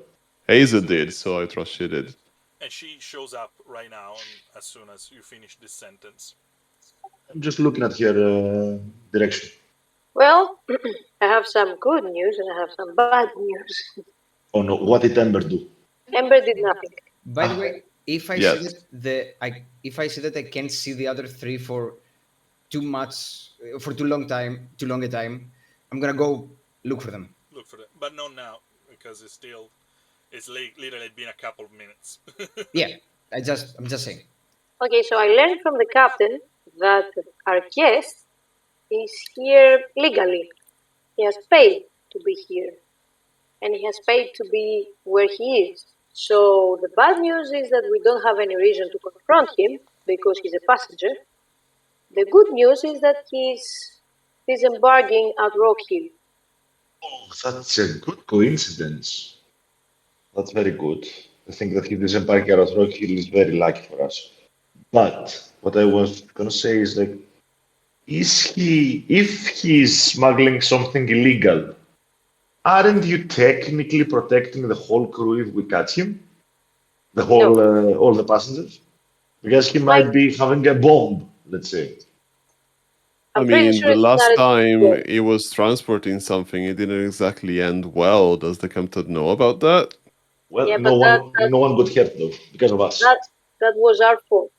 Hazel did, so I trust she did. And she shows up right now as soon as you finish this sentence. I'm just looking at her direction. Well, I have some good news and I have some bad news. Oh no, what did Ember do? Ember did nothing. By the way, if I see Yes. if I see that I can't see the other three for too long a time, I'm gonna go look for them. Look for it, but not now because it's literally been a couple of minutes. Yeah, I'm just saying. Okay, so I learned from the captain that our guest is here legally. He has paid to be here, and he has paid to be where he is. So the bad news is that we don't have any reason to confront him because he's a passenger. The good news is that he's disembarking at Rock Hill. Oh, that's a good coincidence. That's very good. I think that he disembarked at Rock Hill is very lucky for us. But what I was gonna say is like, if he's smuggling something illegal, aren't you technically protecting the whole crew if we catch him? No, All the passengers? Because he Mike, might be having a bomb, let's say. I I'm pretty mean, sure the it's not last a time yeah, he was transporting something, it didn't exactly end well. Does the captain know about that? yeah, Well, but no one got hurt though because of us. that that was our fault.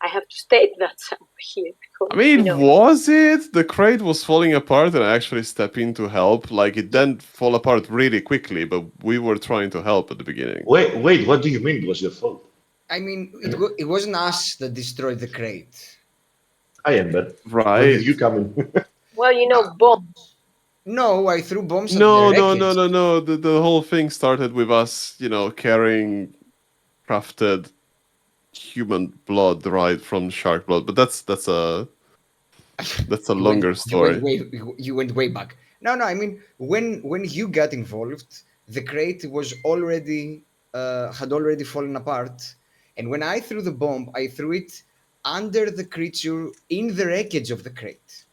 I have to state that somewhere here I because mean, was it? The crate was falling apart and I actually stepped in to help. Like, it didn't fall apart really quickly, but we were trying to help at the beginning. Wait, what do you mean it was your fault? I mean, it wasn't us that destroyed the crate. I Ember. When did Right? you come in? well, Uh, bombs. no, I threw bombs at the No, no, no, wreckage. no, no. The whole thing started with us, carrying crafted human blood right from shark blood. But that's a longer story. You went way back. No, no. I mean, when you got involved, the crate was already had already fallen apart, and when I threw the bomb, I threw it under the creature in the wreckage of the crate.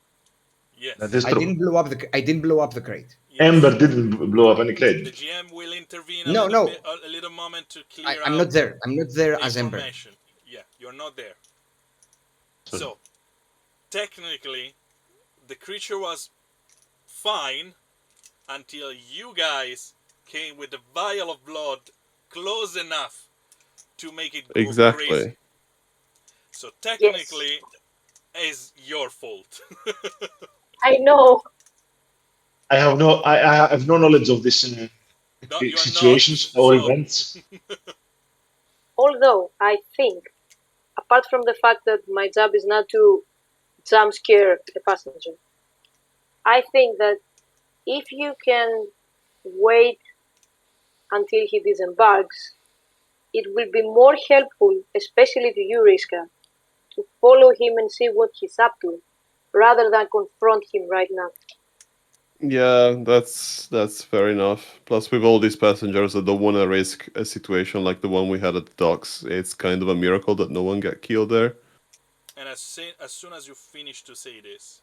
That Yes, is true. I didn't blow up the crate. yes. Ember didn't blow up any The crate. GM will intervene No, no. a little moment to clear I'm not out there. I'm not there the as Ember. information. Yeah, you're not there. Sorry. So, technically, the creature was fine until you guys came with a vial of blood close enough to make it go crazy. Exactly. So Yes, technically, it's your fault. I know. I have no knowledge of this No, you're not. situations or So events. Although I think, apart from the fact that my job is not to jump scare the passenger, I think that if you can wait until he disembarks, it will be more helpful, especially to you, Riska, to follow him and see what he's up to, rather than confront him right now. Yeah, that's fair enough. Plus, with all these passengers that don't want to risk a situation like the one we had at the docks, it's kind of a miracle that no one got killed there. and as soon as you finish to say this,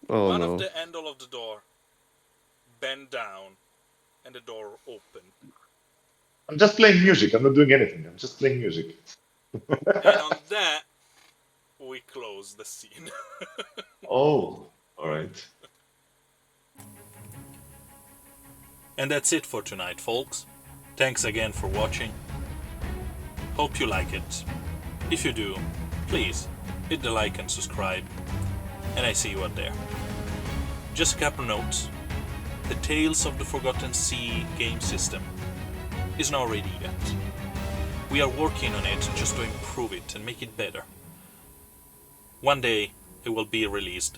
Oh one of no. the handle of the door bent down, and the door opened. I'm just playing music. I'm not doing anything. I'm just playing music. And on that, we close the scene. Oh, all right. And that's it for tonight, folks. Thanks again for watching. Hope you like it. If you do, please hit the like and subscribe, and I see you out there. Just a couple notes. The Tales of the Forgotten Sea game system is not ready yet. We are working on it just to improve it and make it better. One day it will be released,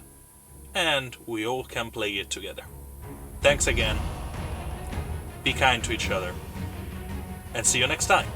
and we all can play it together. Thanks again. Be kind to each other, and see you next time.